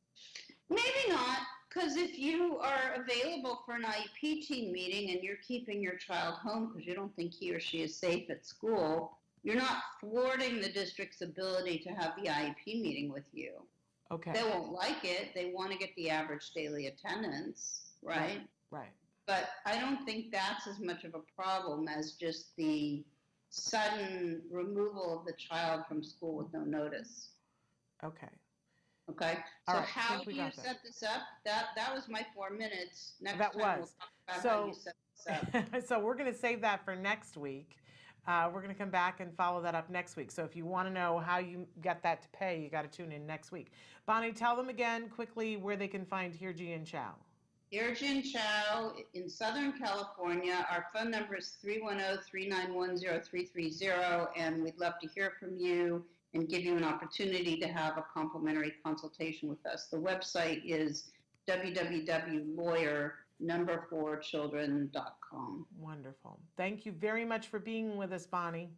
S5: Maybe not, because if you are available for an IEP team meeting and you're keeping your child home because you don't think he or she is safe at school, you're not thwarting the district's ability to have the IEP meeting with you.
S2: Okay.
S5: They won't like it. They want to get the average daily attendance, right?
S2: Right.
S5: But I don't think that's as much of a problem as just the sudden removal of the child from school with no notice.
S2: Okay.
S5: Okay?
S2: All
S5: So
S2: right, I
S5: how
S2: think we
S5: do you
S2: got that.
S5: set this up? That was my 4 minutes. Next
S2: That
S5: time
S2: was.
S5: we'll talk about
S2: So-
S5: how you set this up.
S2: So we're going to save that for next week. We're going to come back and follow that up next week. So if you want to know how you get that to pay, you got to tune in next week. Bonnie, tell them again quickly where they can find Hirji and Chow.
S5: Jargon Chow in Southern California. Our phone number is 310-391-0330, and we'd love to hear from you and give you an opportunity to have a complimentary consultation with us. The website is www.lawyer4children.com.
S2: Wonderful. Thank you very much for being with us, Bonnie.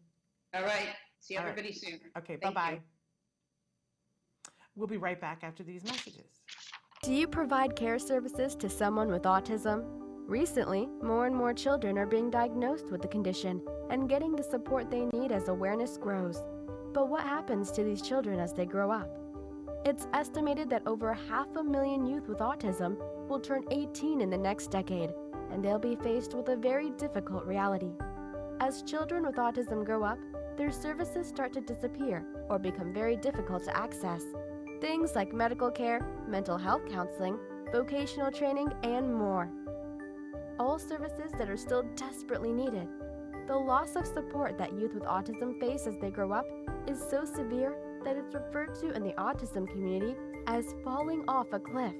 S5: All right. See
S2: All right.
S5: everybody soon.
S2: Okay,
S5: Thank
S2: bye-bye.
S5: you.
S2: We'll be right back after these messages.
S6: Do you provide care services to someone with autism? Recently, more and more children are being diagnosed with the condition and getting the support they need as awareness grows. But what happens to these children as they grow up? It's estimated that over 500,000 youth with autism will turn 18 in the next decade, and they'll be faced with a very difficult reality. As children with autism grow up, their services start to disappear or become very difficult to access. Things like medical care, mental health counseling, vocational training, and more. All services that are still desperately needed. The loss of support that youth with autism face as they grow up is so severe that it's referred to in the autism community as falling off a cliff.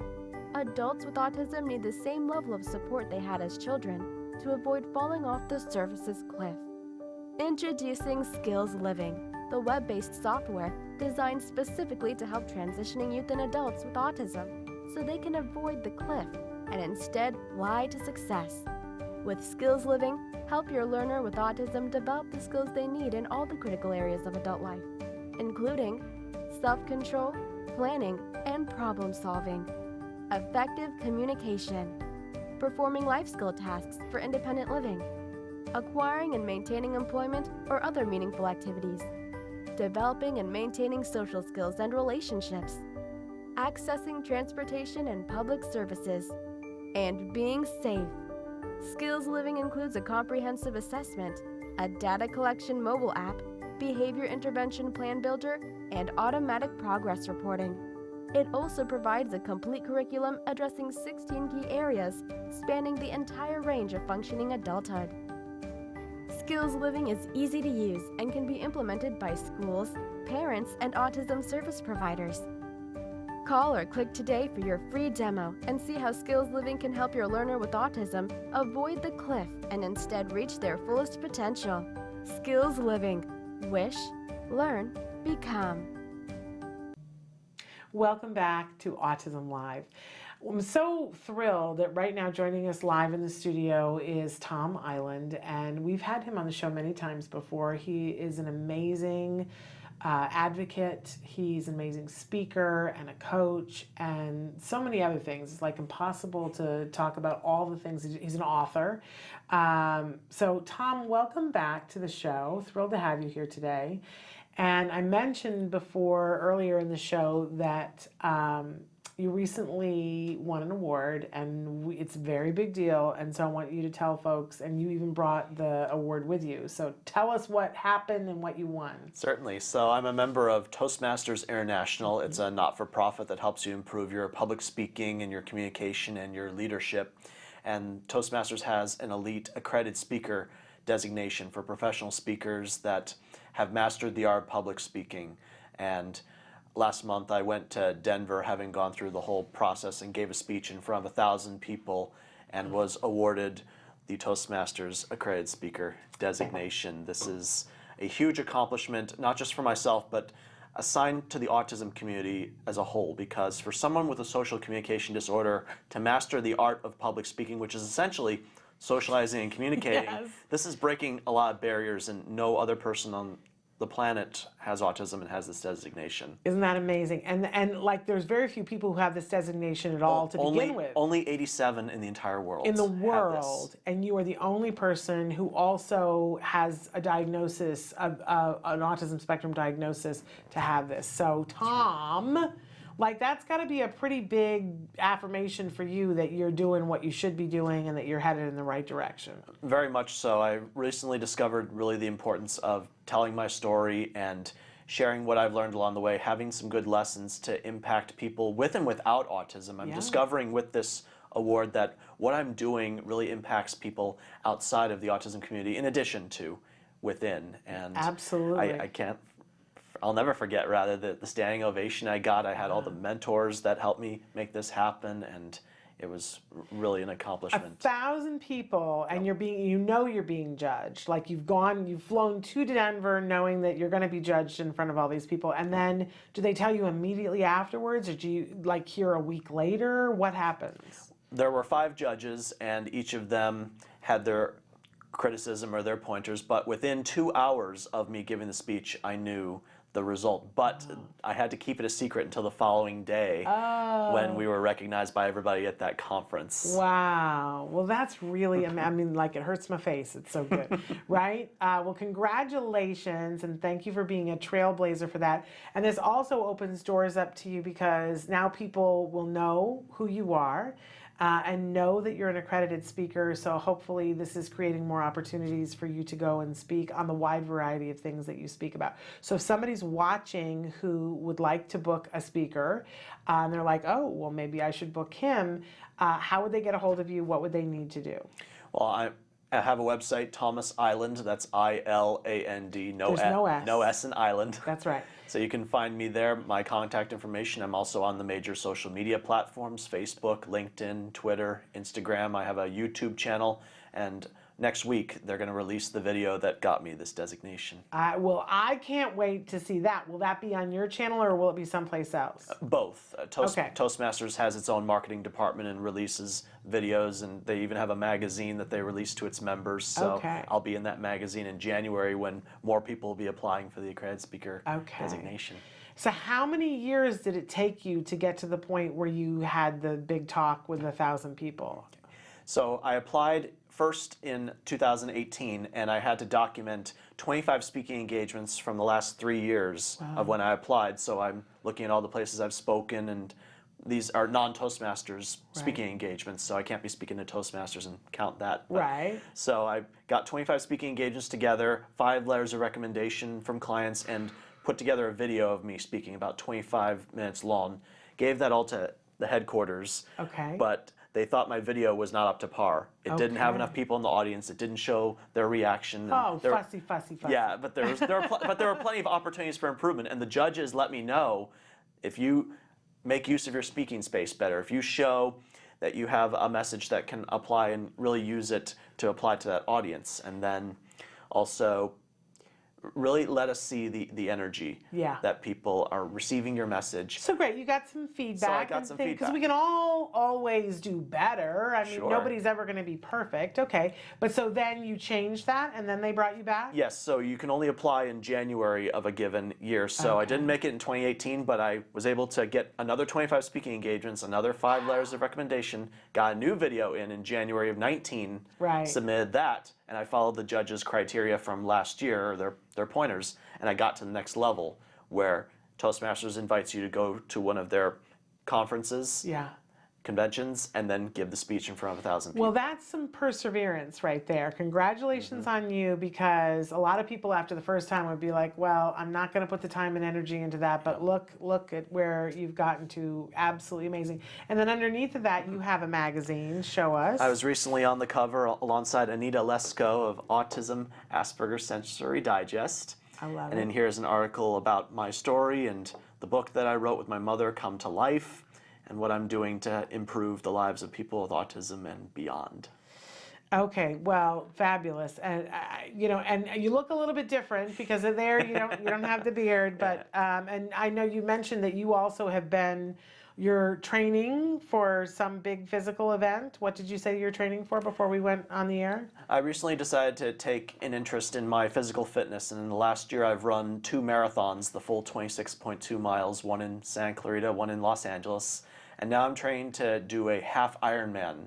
S6: Adults with autism need the same level of support they had as children to avoid falling off the services cliff. Introducing Skills Living, the web-based software designed specifically to help transitioning youth and adults with autism so they can avoid the cliff and instead fly to success. With Skills Living, help your learner with autism develop the skills they need in all the critical areas of adult life, including self-control, planning, and problem-solving, effective communication, performing life skill tasks for independent living, acquiring and maintaining employment or other meaningful activities, developing and maintaining social skills and relationships, accessing transportation and public services, and being safe. Skills Living includes a comprehensive assessment, a data collection mobile app, behavior intervention plan builder, and automatic progress reporting. It also provides a complete curriculum addressing 16 key areas spanning the entire range of functioning adulthood. Skills Living is easy to use and can be implemented by schools, parents, and autism service providers. Call or click today for your free demo and see how Skills Living can help your learner with autism avoid the cliff and instead reach their fullest potential. Skills Living. Wish, learn, become.
S2: Welcome back to Autism Live. I'm so thrilled that right now joining us live in the studio is Tom Iland, and we've had him on the show many times before. He is an amazing advocate. He's an amazing speaker and a coach and so many other things. It's like impossible to talk about all the things. He's an author. So Tom, welcome back to the show. Thrilled to have you here today. And I mentioned earlier in the show that you recently won an award, and it's a very big deal. And so I want you to tell folks, and you even brought the award with you. So tell us what happened and what you won.
S7: Certainly. So I'm a member of Toastmasters International. It's a not-for-profit that helps you improve your public speaking and your communication and your leadership. And Toastmasters has an elite accredited speaker designation for professional speakers that have mastered the art of public speaking. And last month I went to Denver, having gone through the whole process, and gave a speech in front of 1,000 people and was awarded the Toastmasters accredited speaker designation. This is a huge accomplishment, not just for myself, but a sign to the autism community as a whole, because for someone with a social communication disorder to master the art of public speaking, which is essentially socializing and communicating,
S2: Yes.
S7: This is breaking a lot of barriers, and no other person on the planet has autism and has this designation.
S2: Isn't that amazing? And like there's very few people who have this designation at all to begin with.
S7: Only 87 in the entire world.
S2: In the
S7: have
S2: world,
S7: this.
S2: and you are the only person who also has a diagnosis of an autism spectrum diagnosis to have this. So Tom, like that's got to be a pretty big affirmation for you that you're doing what you should be doing and that you're headed in the right direction.
S7: Very much so. I recently discovered really the importance of telling my story and sharing what I've learned along the way, having some good lessons to impact people with and without autism. I'm discovering with this award that what I'm doing really impacts people outside of the autism community in addition to within. And
S2: Absolutely.
S7: I'll never forget, rather, the standing ovation I got. I had all the mentors that helped me make this happen, and it was really an accomplishment.
S2: 1,000 people, and you're being judged. Like you've flown to Denver knowing that you're going to be judged in front of all these people. And then do they tell you immediately afterwards, or do you like hear a week later? What happens?
S7: There were 5 judges, and each of them had their criticism or their pointers, but within 2 hours of me giving the speech, I knew the result. But I had to keep it a secret until the following day when we were recognized by everybody at that conference.
S2: Wow. Well, that's really, I mean, like it hurts my face. It's so good, right? Well, congratulations, and thank you for being a trailblazer for that. And this also opens doors up to you because now people will know who you are. And know that you're an accredited speaker, so hopefully this is creating more opportunities for you to go and speak on the wide variety of things that you speak about. So if somebody's watching who would like to book a speaker, and they're like, oh, well, maybe I should book him, how would they get a hold of you? What would they need to do?
S7: Well, I have a website, Thomas Iland, that's I-L-A-N-D,
S2: There's no S.
S7: No S in Island.
S2: That's right.
S7: So you can find me there, my contact information. I'm also on the major social media platforms, Facebook, LinkedIn, Twitter, Instagram. I have a YouTube channel, and next week they're going to release the video that got me this designation.
S2: Well, I can't wait to see that. Will that be on your channel or will it be someplace else?
S7: Both.
S2: Okay.
S7: Toastmasters has its own marketing department and releases videos, and they even have a magazine that they release to its members. So
S2: Okay.
S7: I'll be in that magazine in January when more people will be applying for the accredited speaker designation.
S2: So how many years did it take you to get to the point where you had the big talk with 1,000 people?
S7: So I applied first in 2018, and I had to document 25 speaking engagements from the last 3 years of when I applied. So I'm looking at all the places I've spoken, and these are non-Toastmasters speaking engagements, so I can't be speaking to Toastmasters and count that. But, so I got 25 speaking engagements together, 5 letters of recommendation from clients, and put together a video of me speaking about 25 minutes long. Gave that all to the headquarters, but they thought my video was not up to par. It didn't have enough people in the audience. It didn't show their reaction.
S2: And fussy.
S7: Yeah, but there were plenty of opportunities for improvement, and the judges let me know if you make use of your speaking space better, if you show that you have a message that can apply and really use it to apply to that audience, and then also really let us see the energy that people are receiving your message.
S2: So great, you got some feedback.
S7: So I got some feedback.
S2: Because we can all always do better. I mean, nobody's ever going to be perfect. Okay, but so then you changed that, and then they brought you back?
S7: Yes, so you can only apply in January of a given year. So I didn't make it in 2018, but I was able to get another 25 speaking engagements, another 5 letters of recommendation, got a new video in January of 19, submitted that, and I followed the judges' criteria from last year, their pointers, and I got to the next level where Toastmasters invites you to go to one of their conferences, conventions, and then give the speech in front of 1,000 people.
S2: Well, that's some perseverance right there. Congratulations on you, because a lot of people after the first time would be like, well, I'm not going to put the time and energy into that, but look at where you've gotten to. Absolutely amazing. And then underneath of that, you have a magazine. Show us.
S7: I was recently on the cover alongside Anita Lesko of Autism Asperger's Sensory Digest.
S2: I love
S7: and then here's an article about my story and the book that I wrote with my mother come to life, and what I'm doing to improve the lives of people with autism and beyond.
S2: Okay, well, fabulous, and and you look a little bit different because of there. You don't have the beard, but and I know you mentioned that you also have been. You're training for some big physical event. What did you say you're training for before we went on the air?
S7: I recently decided to take an interest in my physical fitness, and in the last year I've run 2 marathons, the full 26.2 miles, one in Santa Clarita, one in Los Angeles, and now I'm training to do a half Ironman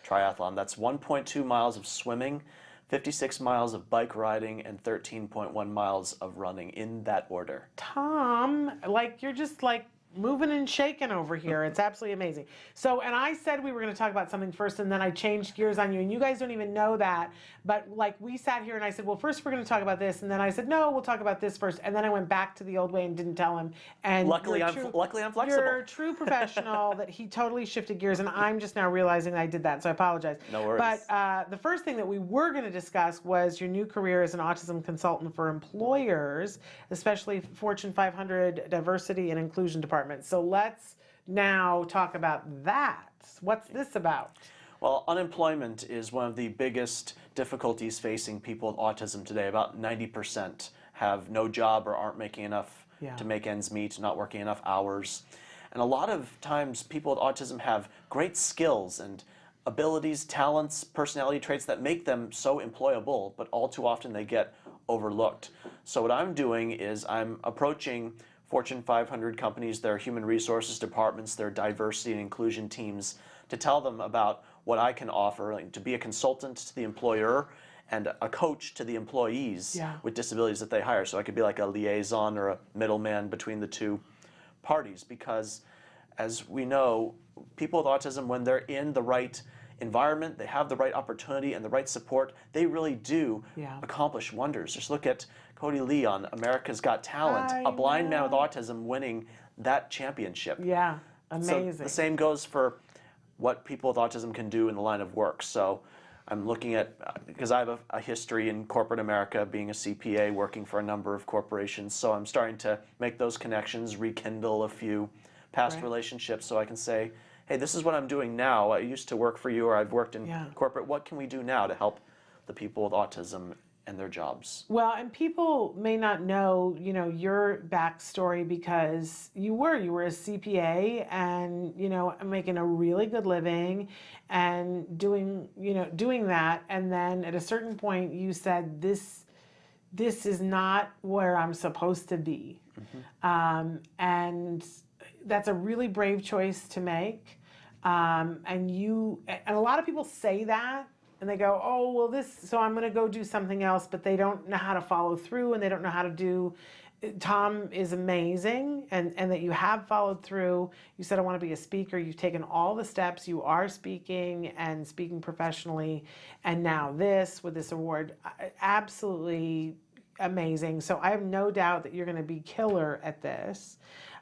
S7: triathlon. That's 1.2 miles of swimming, 56 miles of bike riding, and 13.1 miles of running, in that order.
S2: Tom, you're just moving and shaking over here. It's absolutely amazing. So, and I said we were going to talk about something first, and then I changed gears on you, and you guys don't even know that, but we sat here and I said, well, first we're going to talk about this, and then I said, no, we'll talk about this first, and then I went back to the old way and didn't tell him. And
S7: luckily I'm flexible.
S2: You're a true professional that he totally shifted gears, and I'm just now realizing I did that, so I apologize.
S7: No worries.
S2: But the first thing that we were going to discuss was your new career as an autism consultant for employers, especially Fortune 500 diversity and inclusion departments. So let's now talk about that. What's this about?
S7: Well, unemployment is one of the biggest difficulties facing people with autism today. About 90% have no job or aren't making enough to make ends meet, not working enough hours. And a lot of times people with autism have great skills and abilities, talents, personality traits that make them so employable, but all too often they get overlooked. So what I'm doing is I'm approaching Fortune 500 companies, their human resources departments, their diversity and inclusion teams, to tell them about what I can offer, like to be a consultant to the employer and a coach to the employees with disabilities that they hire. So I could be like a liaison or a middleman between the two parties, because as we know, people with autism, when they're in the right environment, they have the right opportunity and the right support, they really do accomplish wonders. Just look at Cody Lee on America's Got Talent, a blind man with autism winning that championship.
S2: Yeah, amazing.
S7: So the same goes for what people with autism can do in the line of work. So I'm looking at, because I have a history in corporate America, being a CPA, working for a number of corporations, so I'm starting to make those connections, rekindle a few past relationships, so I can say, hey, this is what I'm doing now. I used to work for you, or I've worked in corporate. What can we do now to help the people with autism and their jobs?
S2: Well, and people may not know, your backstory, because you were a CPA and, making a really good living and doing that. And then at a certain point you said, this is not where I'm supposed to be. And that's a really brave choice to make. And a lot of people say that, and they go, oh, well, so I'm going to go do something else, but they don't know how to follow through, and they don't know how to do. Tom is amazing, and that you have followed through. You said, I want to be a speaker. You've taken all the steps. You are speaking and speaking professionally, and now with this award, absolutely amazing. So I have no doubt that you're going to be killer at this,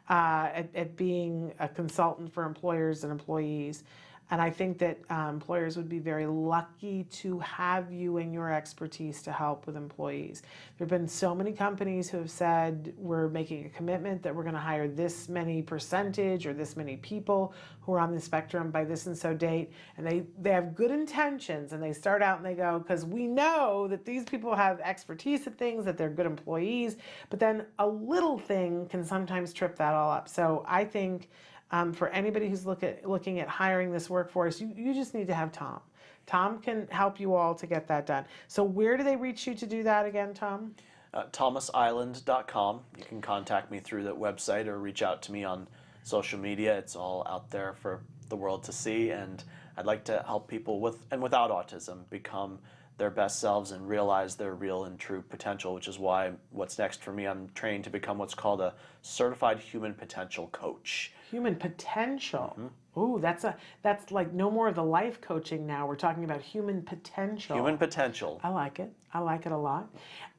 S2: at being a consultant for employers and employees. And I think that employers would be very lucky to have you and your expertise to help with employees. There have been so many companies who have said, we're making a commitment that we're going to hire this many percentage or this many people who are on the spectrum by this and so date. And they have good intentions, and they start out and they go, because we know that these people have expertise at things, that they're good employees, but then a little thing can sometimes trip that all up. So I think for anybody who's looking at hiring this workforce, you just need to have Tom. Tom can help you all to get that done. So where do they reach you to do that again, Tom?
S7: ThomasIsland.com. You can contact me through that website or reach out to me on social media. It's all out there for the world to see, and I'd like to help people with and without autism become their best selves and realize their real and true potential, which is why what's next for me, I'm trained to become what's called a certified human potential coach.
S2: Human potential. Ooh, that's like no more of the life coaching now. We're talking about human potential.
S7: Human potential.
S2: I like it. I like it a lot.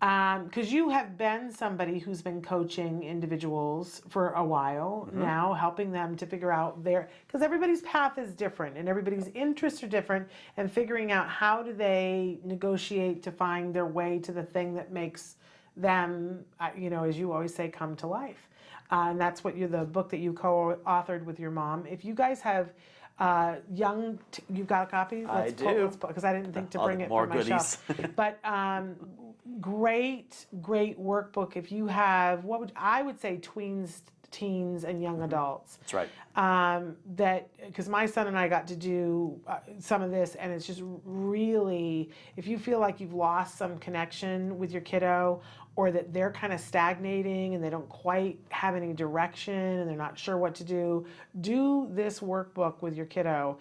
S2: Because you have been somebody who's been coaching individuals for a while now, helping them to figure out because everybody's path is different and everybody's interests are different, and figuring out how do they negotiate to find their way to the thing that makes them, as you always say, come to life. And that's what the book that you co-authored with your mom. If you guys have you've got a copy?
S7: I do.
S2: Because I didn't think to bring it
S7: more
S2: from my shelf. But great workbook. If you have, I would say tweens, teens, and young adults.
S7: That's right.
S2: Because my son and I got to do some of this, and it's just really, if you feel like you've lost some connection with your kiddo, or that they're kind of stagnating and they don't quite have any direction and they're not sure what to do this workbook with your kiddo.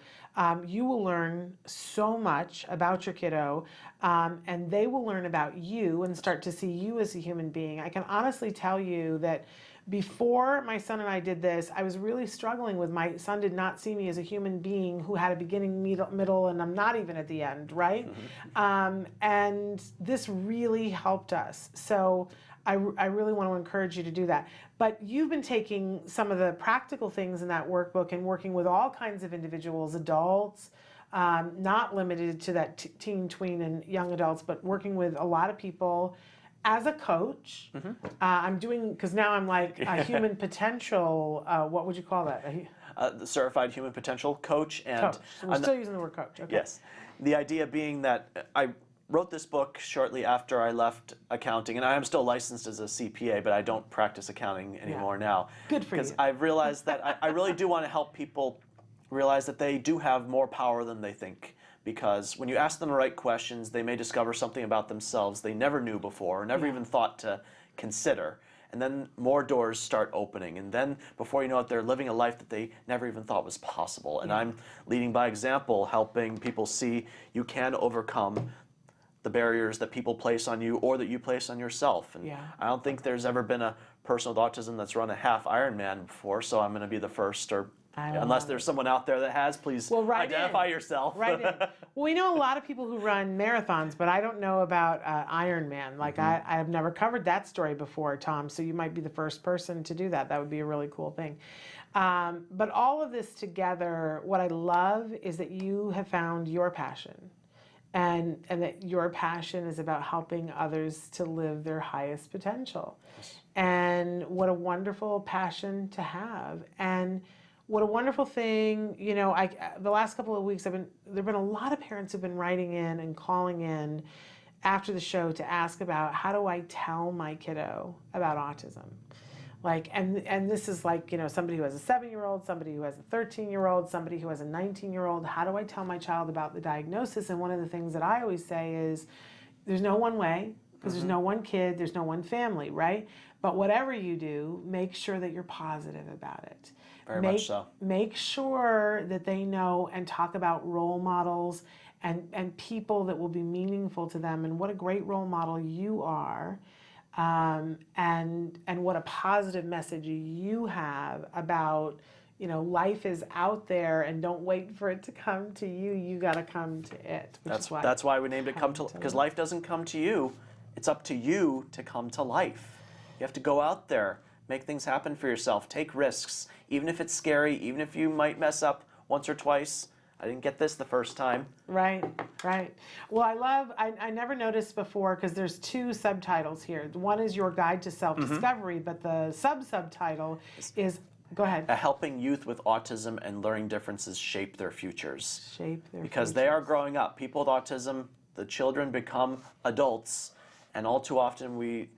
S2: You will learn so much about your kiddo, and they will learn about you and start to see you as a human being. I can honestly tell you that before my son and I did this, I was really struggling with my son did not see me as a human being who had a beginning, middle, and I'm not even at the end, right? And this really helped us. So I really want to encourage you to do that. But you've been taking some of the practical things in that workbook and working with all kinds of individuals, adults, not limited to that teen, tween, and young adults, but working with a lot of people. As a coach, I'm doing, because now I'm like a human potential, what would you call that?
S7: The certified human potential coach. And
S2: coach. So we're still using the word coach. Okay.
S7: Yes. The idea being that I wrote this book shortly after I left accounting, and I am still licensed as a CPA, but I don't practice accounting anymore now.
S2: Good for you.
S7: Because I've realized that I really do want to help people realize that they do have more power than they think. because when you ask them the right questions, they may discover something about themselves they never knew before, or never even thought to consider. And then more doors start opening, and then before you know it, they're living a life that they never even thought was possible. And I'm leading by example, helping people see you can overcome the barriers that people place on you or that you place on yourself. And I don't think there's ever been a person with autism that's run a half Ironman before, so I'm going to be the first, or unless there's someone out there that has, please identify yourself.
S2: Right in. Well, we know a lot of people who run marathons, but I don't know about Ironman. Like I've never covered that story before, Tom, so you might be the first person to do that. That would be a really cool thing. But all of this together, what I love is that you have found your passion. And that your passion is about helping others to live their highest potential. And what a wonderful passion to have. And what a wonderful thing, you know, the last couple of weeks there've been a lot of parents who've been writing in and calling in after the show to ask about, how do I tell my kiddo about autism? Like, and this is like, you know, somebody who has a 7-year-old, somebody who has a 13-year-old, somebody who has a 19-year-old. How do I tell my child about the diagnosis? And one of the things that I always say is, there's no one way, because there's no one kid, there's no one family, right? But whatever you do, make sure that you're positive about it.
S7: Very much so.
S2: Make sure that they know and talk about role models and people that will be meaningful to them, and what a great role model you are. And what a positive message you have about, you know, life is out there, and don't wait for it to come to you. You got to come to it.
S7: That's why we named it Come to, because life doesn't come to you. It's up to you to come to life. You have to go out there, make things happen for yourself, take risks, even if it's scary, even if you might mess up once or twice. I didn't get this the first time. Right.
S2: Well, I never noticed before, because there's 2 subtitles here. One is Your Guide to Self-Discovery, but the subtitle is, go ahead.
S7: Helping youth with autism and learning differences shape their futures. Because they are growing up. People with autism, the children become adults, and all too often we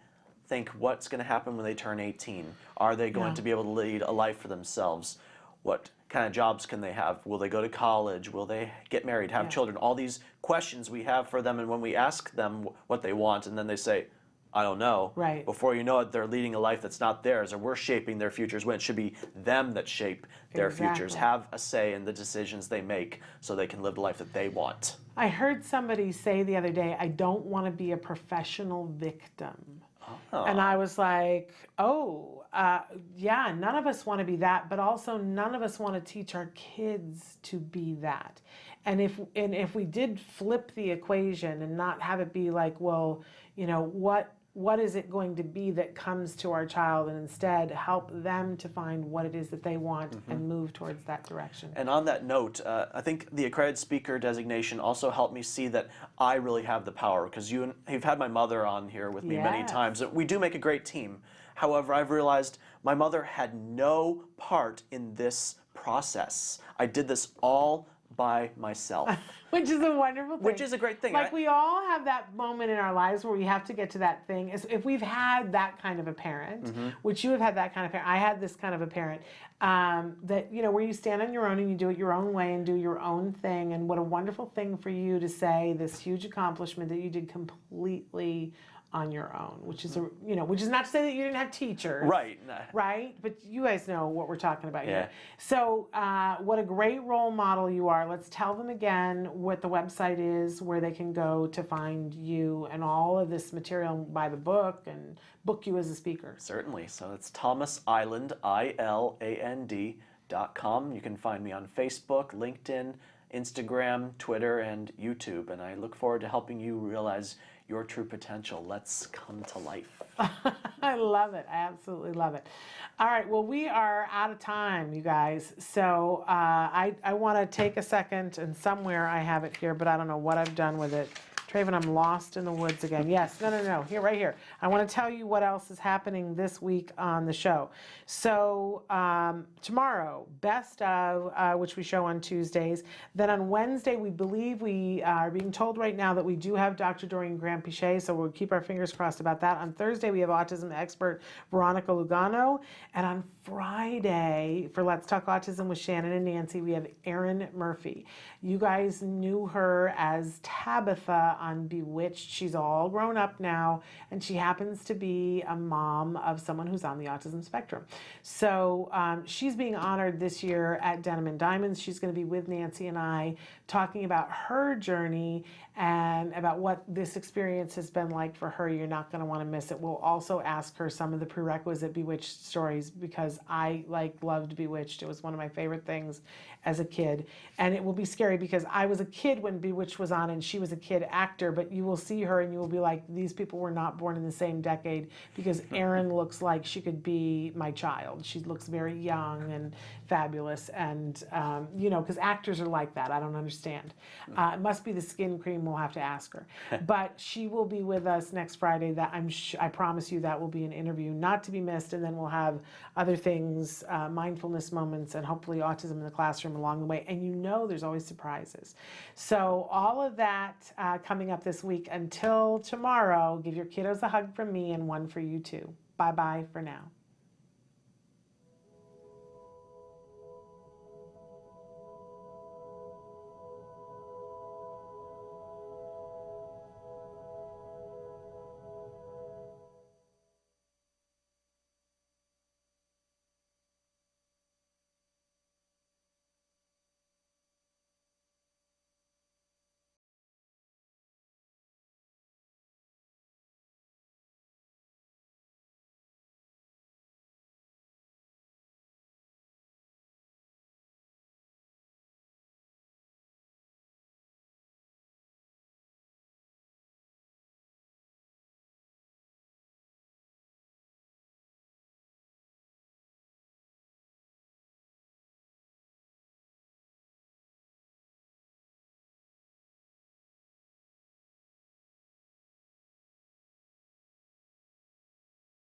S7: think, what's going to happen when they turn 18? Are they going to be able to lead a life for themselves? What kind of jobs can they have? Will they go to college? Will they get married, have children? All these questions we have for them, and when we ask them what they want, and then they say, I don't know.
S2: Right.
S7: Before you know it, they're leading a life that's not theirs, or we're shaping their futures when it should be them that shape their futures. Have a say in the decisions they make so they can live the life that they want.
S2: I heard somebody say the other day, I don't want to be a professional victim. And I was like, yeah, none of us want to be that, but also none of us want to teach our kids to be that. And if we did flip the equation and not have it be like, well, you know, what is it going to be that comes to our child, and instead help them to find what it is that they want and move towards that direction.
S7: And on that note, I think the accredited speaker designation also helped me see that I really have the power, because you've had my mother on here with me many times. We do make a great team. However, I've realized my mother had no part in this process. I did this all by myself.
S2: Which is a wonderful thing.
S7: Which is a great thing.
S2: Like, we all have that moment in our lives where we have to get to that thing. If we've had that kind of a parent, which you have had that kind of parent, I had this kind of a parent, that, you know, where you stand on your own and you do it your own way and do your own thing. And what a wonderful thing for you to say, this huge accomplishment that you did completely on your own, which is which is not to say that you didn't have teachers, right? But you guys know what we're talking about here. So, what a great role model you are. Let's tell them again what the website is, where they can go to find you and all of this material, buy the book and book you as a speaker.
S7: Certainly. So it's Thomas Iland, ILAND.com. You can find me on Facebook, LinkedIn, Instagram, Twitter, and YouTube. And I look forward to helping you realize your true potential. Let's come to life.
S2: I love it. I absolutely love it. All right. Well, we are out of time, you guys. So I want to take a second, and somewhere I have it here, but I don't know what I've done with it. Traven, I'm lost in the woods again. Yes, no. Here, right here. I want to tell you what else is happening this week on the show. So tomorrow, Best of, which we show on Tuesdays. Then on Wednesday, we believe we are being told right now that we do have Dr. Doreen Grant-Pichet, so we'll keep our fingers crossed about that. On Thursday, we have autism expert Veronica Lugano. And on Friday, for Let's Talk Autism with Shannon and Nancy, we have Erin Murphy. You guys knew her as Tabitha on Bewitched. She's all grown up now, and she happens to be a mom of someone who's on the autism spectrum. So she's being honored this year at Denim and Diamonds. She's going to be with Nancy and I talking about her journey and about what this experience has been like for her. You're not going to want to miss it. We'll also ask her some of the prerequisite Bewitched stories, because I loved Bewitched. It was one of my favorite things as a kid. And it will be scary because I was a kid when Bewitched was on and she was a kid actor, but you will see her and you will be like, these people were not born in the same decade, because Erin looks like she could be my child. She looks very young and fabulous. And, because actors are like that. I don't understand. It must be the skin cream. We'll have to ask her. But she will be with us next Friday. That I promise you that will be an interview not to be missed. And then we'll have other things, mindfulness moments, and hopefully autism in the classroom along the way. And there's always surprises. So all of that coming up this week. Until tomorrow, give your kiddos a hug from me and one for you too. Bye-bye for now.